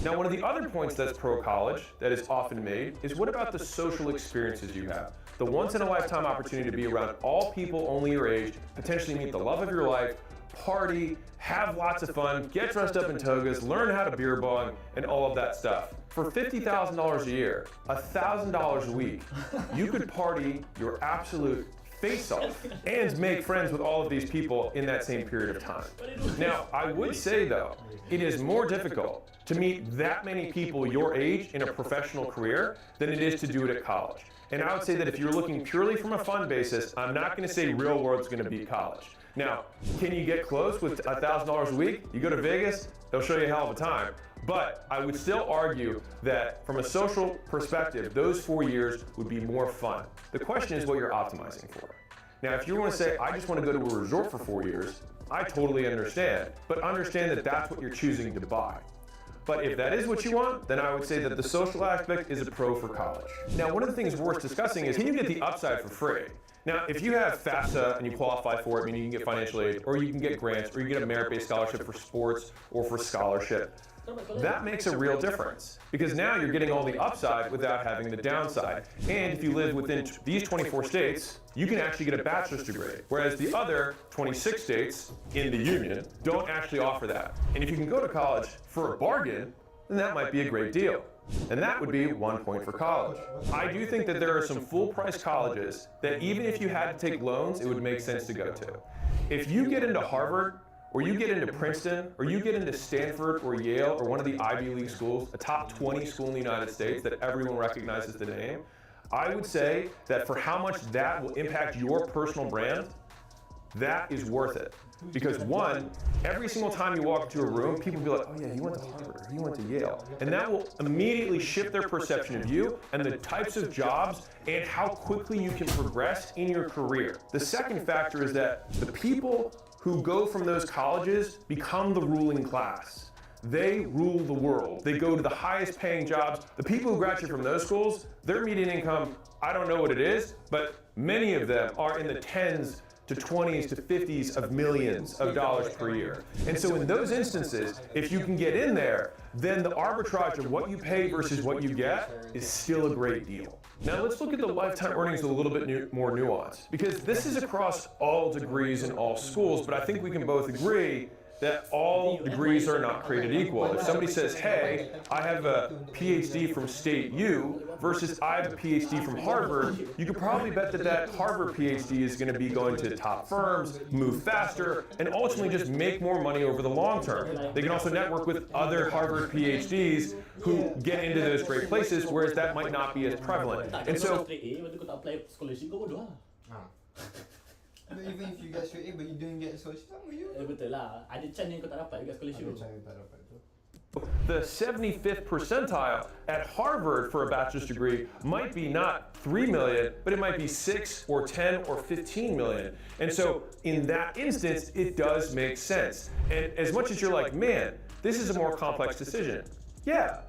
Now, one of the other points that's pro-college that is often made is, what about the social experiences you have? The once-in-a-lifetime opportunity to be around all people only your age, potentially meet the love of your life, party, have lots of fun, get dressed up in togas, learn how to beer bong, and all of that stuff. For $50,000 a year, $1,000 a week, you could party your absolute face off and make friends with all of these people in that same period of time. Now, I would say though, it is more difficult to meet that many people your age in a professional career than it is to do it at college. And I would say that if you're looking purely from a fun basis, I'm not going to say real world's going to beat college. Now, can you get close with $1,000 a week? You go to Vegas, they'll show you a hell of a time. But I would still argue that from a social perspective, those 4 years would be more fun. The question is what you're optimizing for. Now, if you want to say, I just want to go to a resort for 4 years, I totally understand. But understand that that's what you're choosing to buy. But if that is what you want, then I would say that the social aspect is a pro for college. Now, one of the things worth discussing is, can you get the upside for free? Now, if you have FAFSA and you qualify for it, meaning you can get financial aid, or you can get grants, or you get a merit-based scholarship for sports or for scholarship, that makes a real difference, because now you're getting all the upside without having the downside. And if you live within these 24 states, you can actually get a bachelor's degree, whereas the other 26 states in the union don't actually offer that. And if you can go to college for a bargain, then that might be a great deal. And that would be 1 point for college. I do think that there are some full-price colleges that even if you had to take loans, it would make sense to go to. If you get into Harvard, or you get into Princeton, or you get into Stanford or Yale, or one of the Ivy League schools, a top 20 school in the United States that everyone recognizes the name, I would say that for how much that will impact your personal brand, that is worth it. Because one, every single time you walk into a room, people be like, oh yeah, he went to Harvard, he went to Yale. And that will immediately shift their perception of you and the types of jobs and how quickly you can progress in your career. The second factor is that the people who go from those colleges become the ruling class. They rule the world. They go to the highest paying jobs. The people who graduate from those schools, their median income, I don't know what it is, but many of them are in the tens to 20s to 50s of millions of dollars per year. And so in those instances, if you can get in there, then the arbitrage of what you pay versus what you get is still a great deal. Now let's look at the lifetime earnings with a little bit more nuance, because this is across all degrees in all schools, but I think we can both agree that all degrees are not created equal. If somebody says, hey, I have a PhD from State U versus I have a PhD from Harvard, you could probably bet that that Harvard PhD is going to be going to top firms, move faster, and ultimately just make more money over the long term. They can also network with other Harvard PhDs who get into those great places, whereas that might not be as prevalent. And so, But even if you get straight A but you don't get scholarship, sama you. Betul lah. Ada chance yang kau tak dapat juga scholarship. the 75th percentile at Harvard for a bachelor's degree might be not 3 million, but it might be 6 or 10 or 15 million. And so in that instance, it does make sense. And as much as you're like, man, this is a more complex decision. Yeah,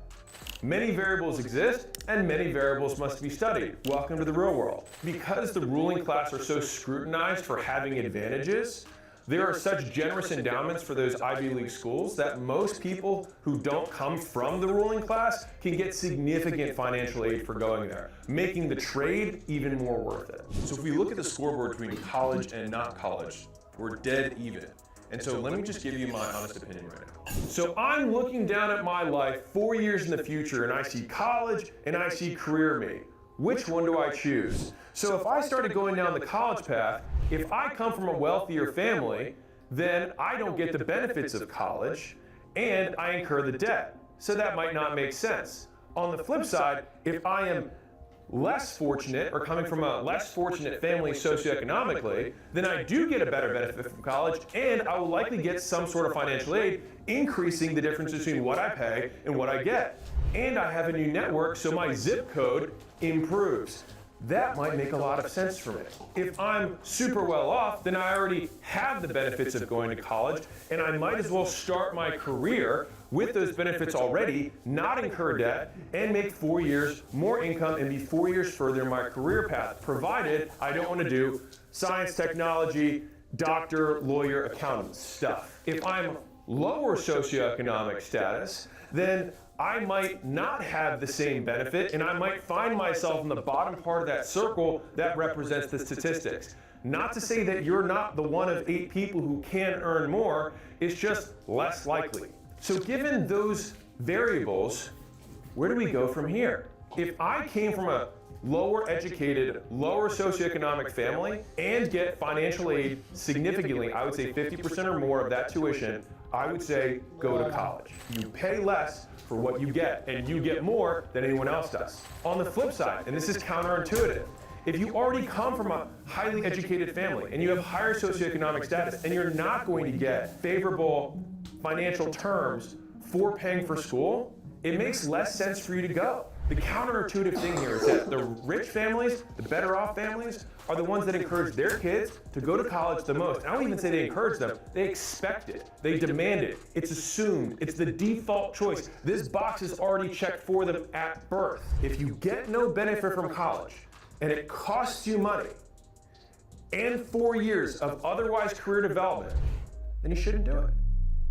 many variables exist and many variables must be studied. Welcome to the real world. Because the ruling class are so scrutinized for having advantages, there are such generous endowments for those Ivy League schools that most people who don't come from the ruling class can get significant financial aid for going there, making the trade even more worth it. So if we look at the scoreboard between college and not college, we're dead even. And so let me just give you my honest opinion right now. So I'm looking down at my life 4 years in the future and I see college and I see career me. Which one do I choose? So if I started going down the college path, if I come from a wealthier family, then I don't get the benefits of college and I incur the debt. So that might not make sense. On the flip side, if I am less fortunate or coming from a less fortunate family socioeconomically, then I do get a better benefit from college and I will likely get some sort of financial aid, increasing the difference between what I pay and what I get. And I have a new network, so my zip code improves. That might make a lot of sense for me. If I'm super well off, then I already have the benefits of going to college, and I might as well start my career with those benefits already, not incur debt, and make 4 years more income and be 4 years further in my career path, provided I don't want to do science, technology, doctor, lawyer, accountant stuff. If I'm lower socioeconomic status, then I might not have the same benefit and I might find myself in the bottom part of that circle that represents the statistics. Not to say that you're not the one of 8 people who can earn more, it's just less likely. So given those variables, where do we go from here? If I came from a lower educated, lower socioeconomic family and get financial aid significantly, I would say 50% or more of that tuition, I would say go to college. You pay less for what you get, and you get more than anyone else does. On the flip side, and this is counterintuitive, if you already come from a highly educated family and you have higher socioeconomic status and you're not going to get favorable financial terms for paying for school, it makes less sense for you to go. The counterintuitive thing here is that the rich families, the better off families, are the ones that encourage their kids to go to college the most. I don't even say they encourage them, they expect it, they demand it, it's assumed, it's the default choice. This box is already checked for them at birth. If you get no benefit from college and it costs you money and 4 years of otherwise career development, then you shouldn't do it.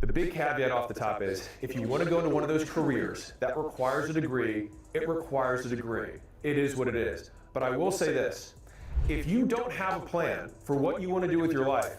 The big caveat off the top is, if you want to go into one of those careers that requires a degree, it requires a degree. It is what it is. But I will say this, if you don't have a plan for what you want to do with your life,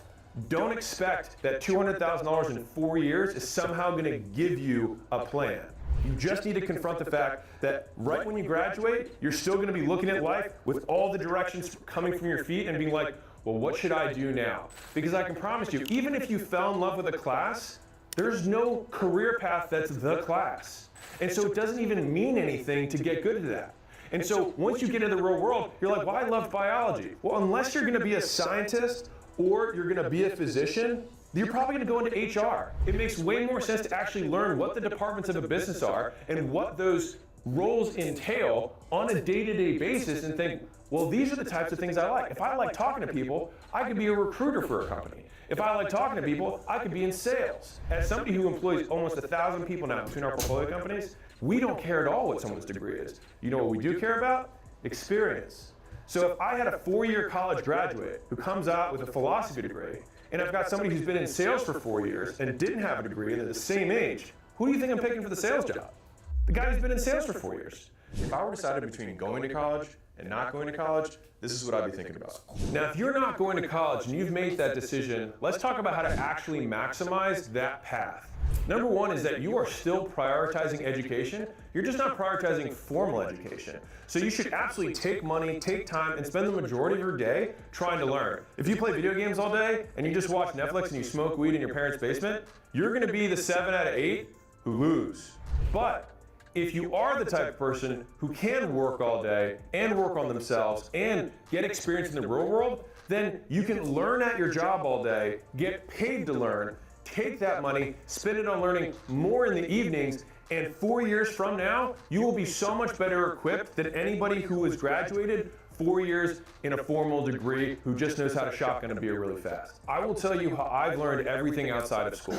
don't expect that $200,000 in 4 years is somehow going to give you a plan. You just need to confront the fact that right when you graduate, you're still going to be looking at life with all the directions coming from your feet and being like, well, what should I do now? Because I can promise you, even if you fell in love with a class, there's no career path that's the class. And so it doesn't even mean anything to get good at that. And so once you get into the real world, you're like, well, I love biology. Well, unless you're going to be a scientist or you're gonna be a physician, you're probably gonna go into HR. It makes way more sense to actually learn what the departments of a business are and what those roles entail on a day-to-day basis and think, well, these are the types of things I like. If I like talking to people, I could be a recruiter for a company. If I like talking to people, I could be in sales. As somebody who employs almost 1,000 people now between our portfolio companies, we don't care at all what someone's degree is. You know what we do care about? Experience. So if I had a 4-year college graduate who comes out with a philosophy degree, and I've got somebody who's been in sales for 4 years and didn't have a degree and they're the same age, who do you think I'm picking for the sales job? The guy who's been in sales for 4 years. If I were decided between going to college and not going to college, this is what I'd be thinking about. Now, if you're not going to college and you've made that decision, let's talk about how to actually maximize that path. Number one is that you are still prioritizing education. You're just not prioritizing formal education. So you should absolutely take money, take time, and spend the majority of your day trying to learn. If you play video games all day and you just watch Netflix and you smoke weed in your parents' basement, you're gonna be the 7 out of 8 who lose. But if you are the type of person who can work all day and work on themselves and get experience in the real world, then you can learn at your job all day, get paid to learn, take that money, spend it on learning more in the evenings, and 4 years from now, you will be so much better equipped than anybody who has graduated 4 years in a formal degree who just knows how to shotgun a beer really fast. I will tell you how I've learned everything outside of school.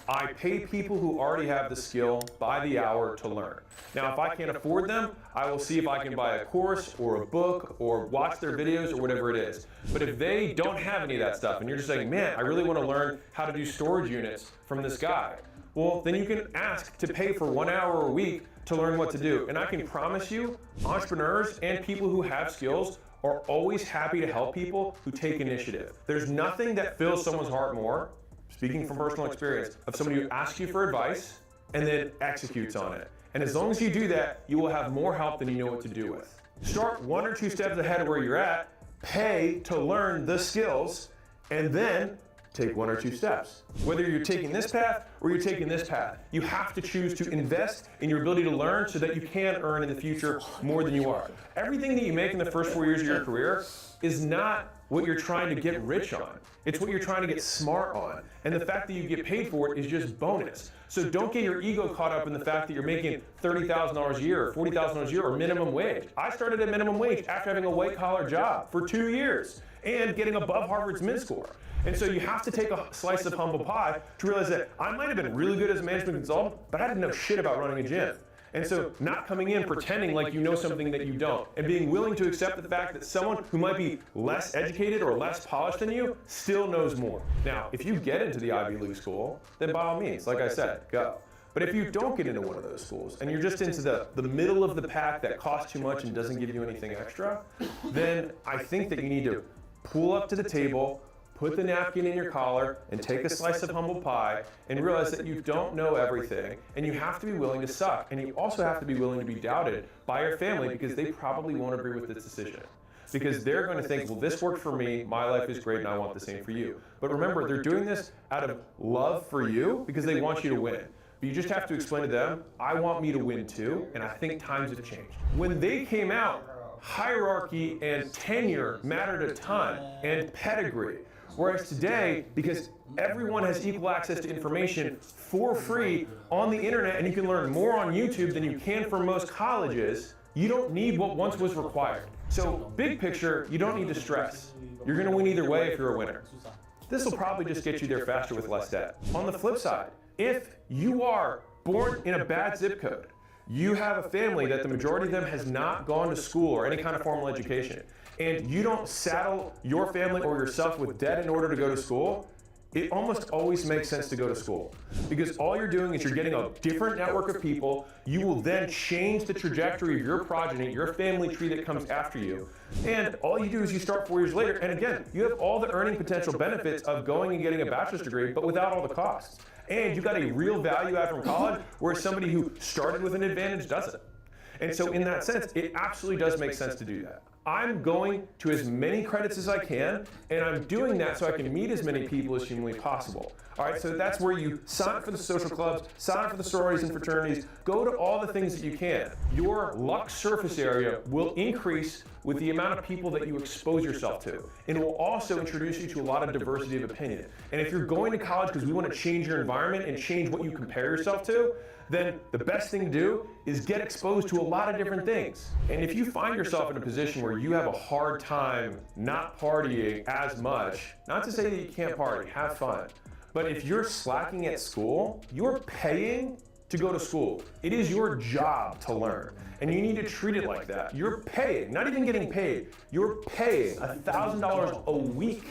I pay people who already have the skill by the hour to learn. Now, if I can't afford them, I will see if I can buy a course or a book or watch their videos or whatever it is. But if they don't have any of that stuff and you're just saying, man, I really want to learn how to do storage units from this guy, well, then you can ask to pay for 1 hour a week to learn what to do. And I can promise you, entrepreneurs and people who have skills are always happy to help people who take initiative. There's nothing that fills someone's heart more, speaking from personal experience, of somebody who asks you for advice and then executes on it. And as long as you do that, you will have more help than you know what to do with. Start 1 or 2 steps ahead of where you're at, pay to learn the skills, and then take 1 or 2 steps. Whether you're taking this path or you're taking this path, you have to choose to invest in your ability to learn so that you can earn in the future more than you are. Everything that you make in the first 4 years of your career is not what you're trying to get rich on. It's what you're trying to get smart on. And the fact that you get paid for it is just bonus. So don't get your ego caught up in the fact that you're making $30,000 a year or $40,000 a year or minimum wage. I started at minimum wage after having a white collar job for 2 years and getting above Harvard's mid score. And so you have to take a slice of humble pie to realize that I might have been really good as a management consultant, but I didn't know shit about running a gym. And so not coming in pretending like you know something that you don't, and being willing to accept the fact that someone who might be less educated or less polished than you still knows more. Now, if you get into the Ivy League school, then by all means, like I said, go. But if you don't get into one of those schools and you're just into the middle of the pack that costs too much and doesn't give you anything extra, then I think that you need to pull up to the table, put the napkin in your collar, and take a slice of humble pie, and realize that you don't know everything, and you have to be willing to suck, and you also have to be willing to be doubted by your family because they probably won't agree with this decision. Because they're going to think, well, this worked for me, my life is great, and I want the same for you. But remember, they're doing this out of love for you because they want you to win. But you just have to explain to them, I want me to win too, and I think times have changed. When they came out, hierarchy and tenure mattered a ton, and pedigree. Whereas today, because everyone has equal access to information for free on the internet, and you can learn more on YouTube than you can from most colleges, you don't need what once was required. So big picture, you don't need to stress. You're gonna win either way if you're a winner. This will probably just get you there faster with less debt. On the flip side, if you are born in a bad zip code, you have a family that the majority of them has not gone to school or any kind of formal education, and you don't saddle your family or yourself with debt in order to go to school, it almost always makes sense to go to school. Because all you're doing is you're getting a different network of people. You will then change the trajectory of your progeny, your family tree that comes after you. And all you do is you start 4 years later, and again, you have all the earning potential benefits of going and getting a bachelor's degree, but without all the costs. And you got a real value add from college, whereas somebody who started with an advantage doesn't. And so in that sense, it absolutely does make sense to do that. I'm going to as many credits as I can, and I'm doing that so I can meet as many people as humanly possible. All right, so that's where you sign up for the social clubs, sign up for the sororities and fraternities, go to all the things that you can. Your luck surface area will increase with the amount of people that you expose yourself to. And it will also introduce you to a lot of diversity of opinion. And if you're going to college because we want to change your environment and change what you compare yourself to, then the best thing to do is get exposed to a lot of different things. And if you find yourself in a position where you have a hard time not partying as much, not to say that you can't party, have fun, but if you're slacking at school, you're paying to go to school. It is your job to learn, and you need to treat it like that. You're paying, not even getting paid, you're paying $1,000 a week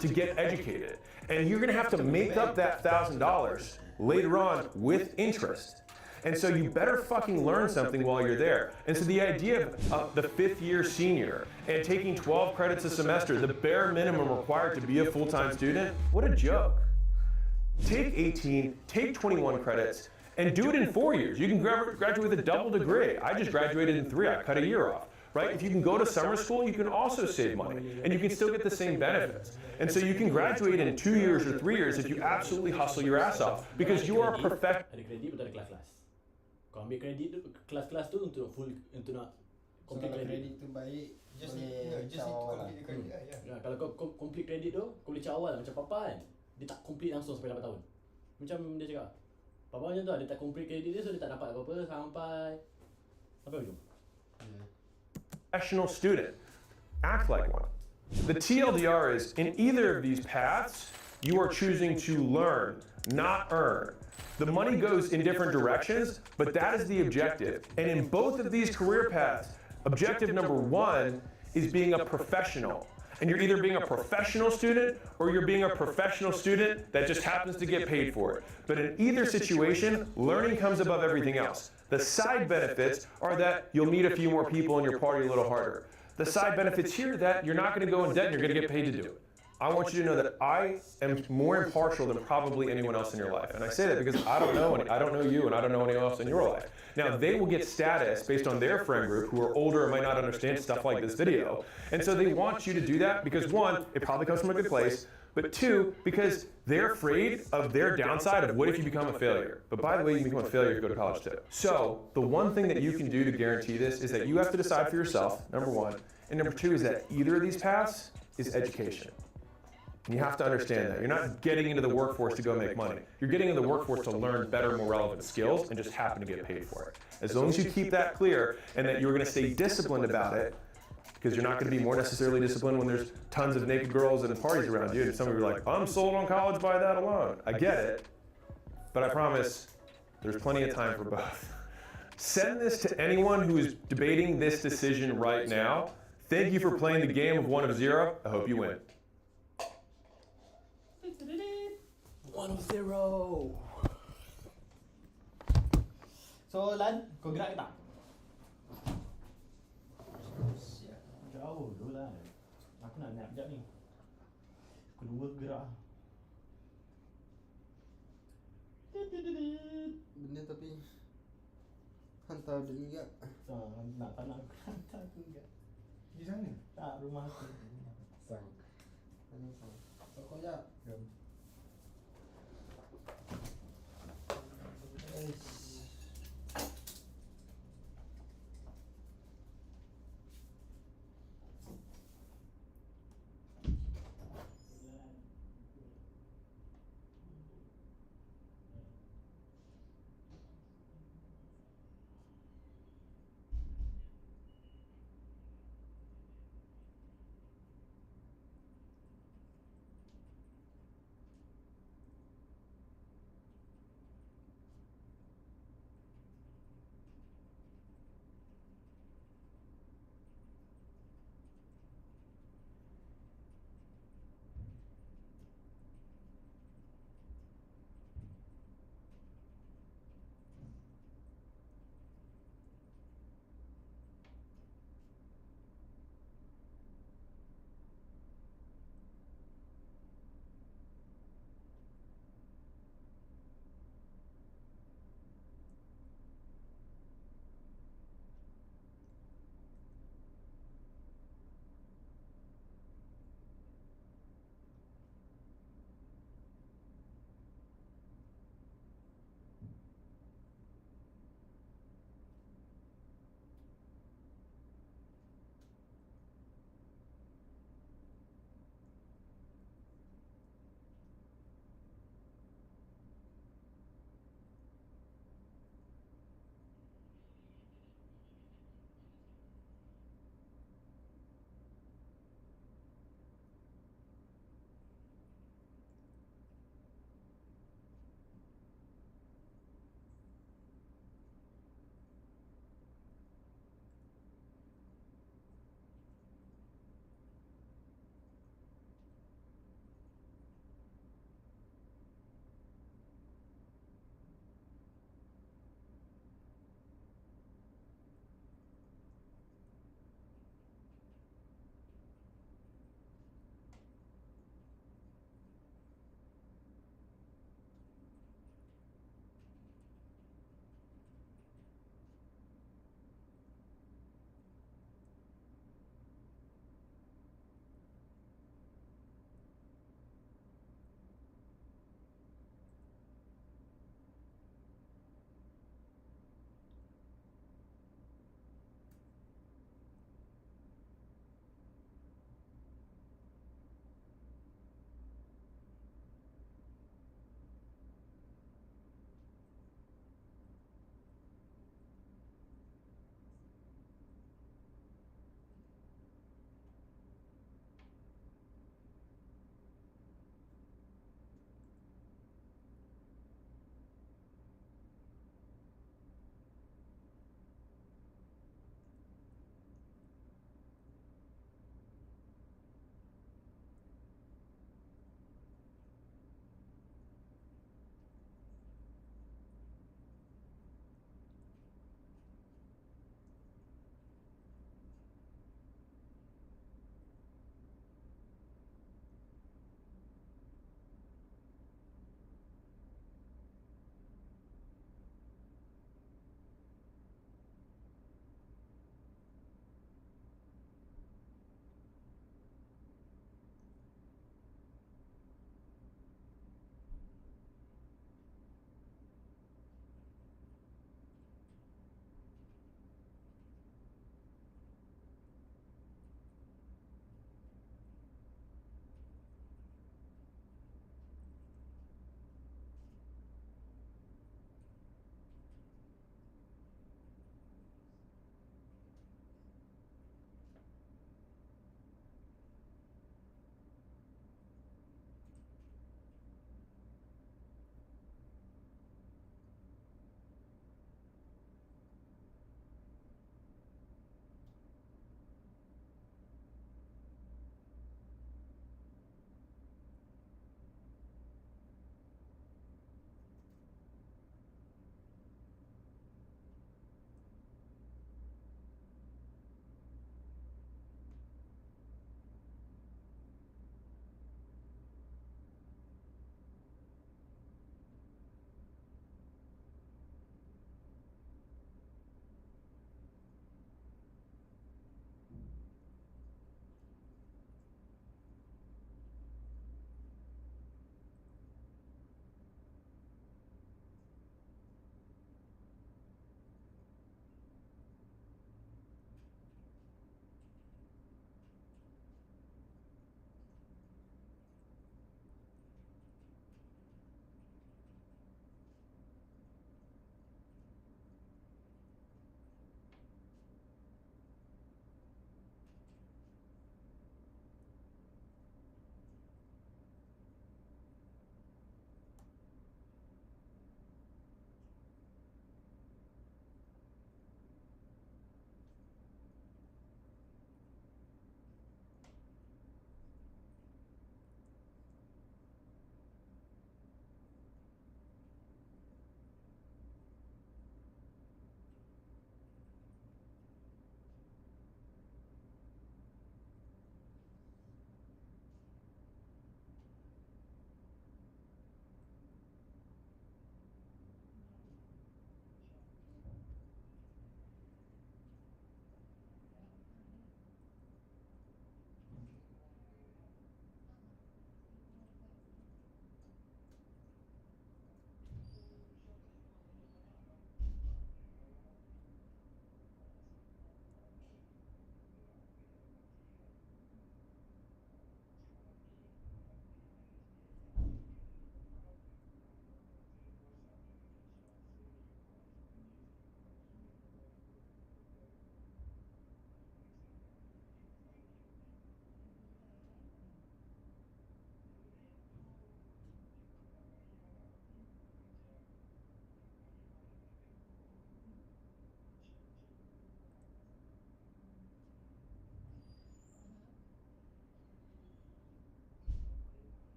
to get educated. And you're gonna have to make up that $1,000 later on with interest. And so you better fucking learn something while you're there. And so the idea of the 5th year senior and taking 12 credits a semester, the bare minimum required to be a full-time student, what a joke. Take 18, take 21 credits, and do it in 4 years. You can graduate with a double degree. I just graduated in 3, I cut a year off. Right? If you can go to summer school, you can also save money, and you can still get the same benefits. And so you can graduate in 2 years or 3 years if you absolutely hustle your ass off, because you are perfect. Ada kredit betul ada kelas-kelas. Kau ambil kredit tu, kelas-kelas tu untuk full, untuk nak So complete kalau kredit. kredit tu baik, Just boleh need to caw lah. complete the credit lah, yeah. Ya, kalau kau complete kredit tu, kau boleh cakap awal macam papa kan. Dia tak complete langsung sampai 8 tahun. Macam dia cakap. Papa macam tu, dia tak complete kredit dia, so dia tak dapat apa-apa sampai ujung. Professional student. Act like one. The TLDR is, in either of these paths, you are choosing to learn, not earn. The money goes in different directions, but that is the objective. And in both of these career paths, objective number 1 is being a professional. And you're either being a professional student or you're being a professional student that just happens to get paid for it. But in either situation, learning comes above everything else. The side benefits are that you'll meet a few more people and you'll party a little harder. The side benefits here that you're not going to go in debt and you're going to get paid to do it. I want you to know that I am more impartial than probably anyone else in your life. And I say that because I don't know you and I don't know anyone else in your life. Now, they will get status based on their friend group who are older and might not understand stuff like this video. And so they want you to do that because 1, it probably comes from a good place, but 2, because they're afraid of their downside of what if you become a failure. But by the way, you can become a failure if you go to college too. So the one thing that you can do to guarantee this is that you have to decide for yourself, number 1, and number 2 is that either of these paths is education. And you have to understand that. You're not getting into the workforce to go make money. You're getting into the workforce to learn better, more relevant skills and just happen to get paid for it. As long as you keep that clear and that you're going to stay disciplined about it, because you're not going to be more necessarily disciplined when there's tons of naked girls and parties around you. And some of you are like, I'm sold on college by that alone. I get it, but I promise there's plenty of time for both. Send this to anyone who is debating this decision right now. Thank you for playing the game of 1 of 0. I hope you win. 1-0. So Lan, kau gerak ke tak? Jauh dulu lah. Aku nak nap sekejap ni. Kedua gerak. Benda tapi hantar dia juga. Nak tak nak hantar aku juga. Di sana? Tak, rumah aku. Sang. Mana sang? Kau jap.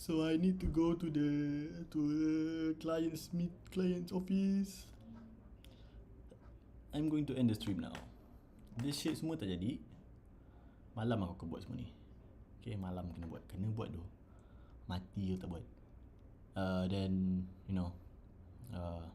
So I need to go to the client's office. I'm going to end the stream now. This shit semua tak jadi. Malam aku buat semua ni. Okay, malam kena buat tu. Mati je tak buat. Then you know, yeah.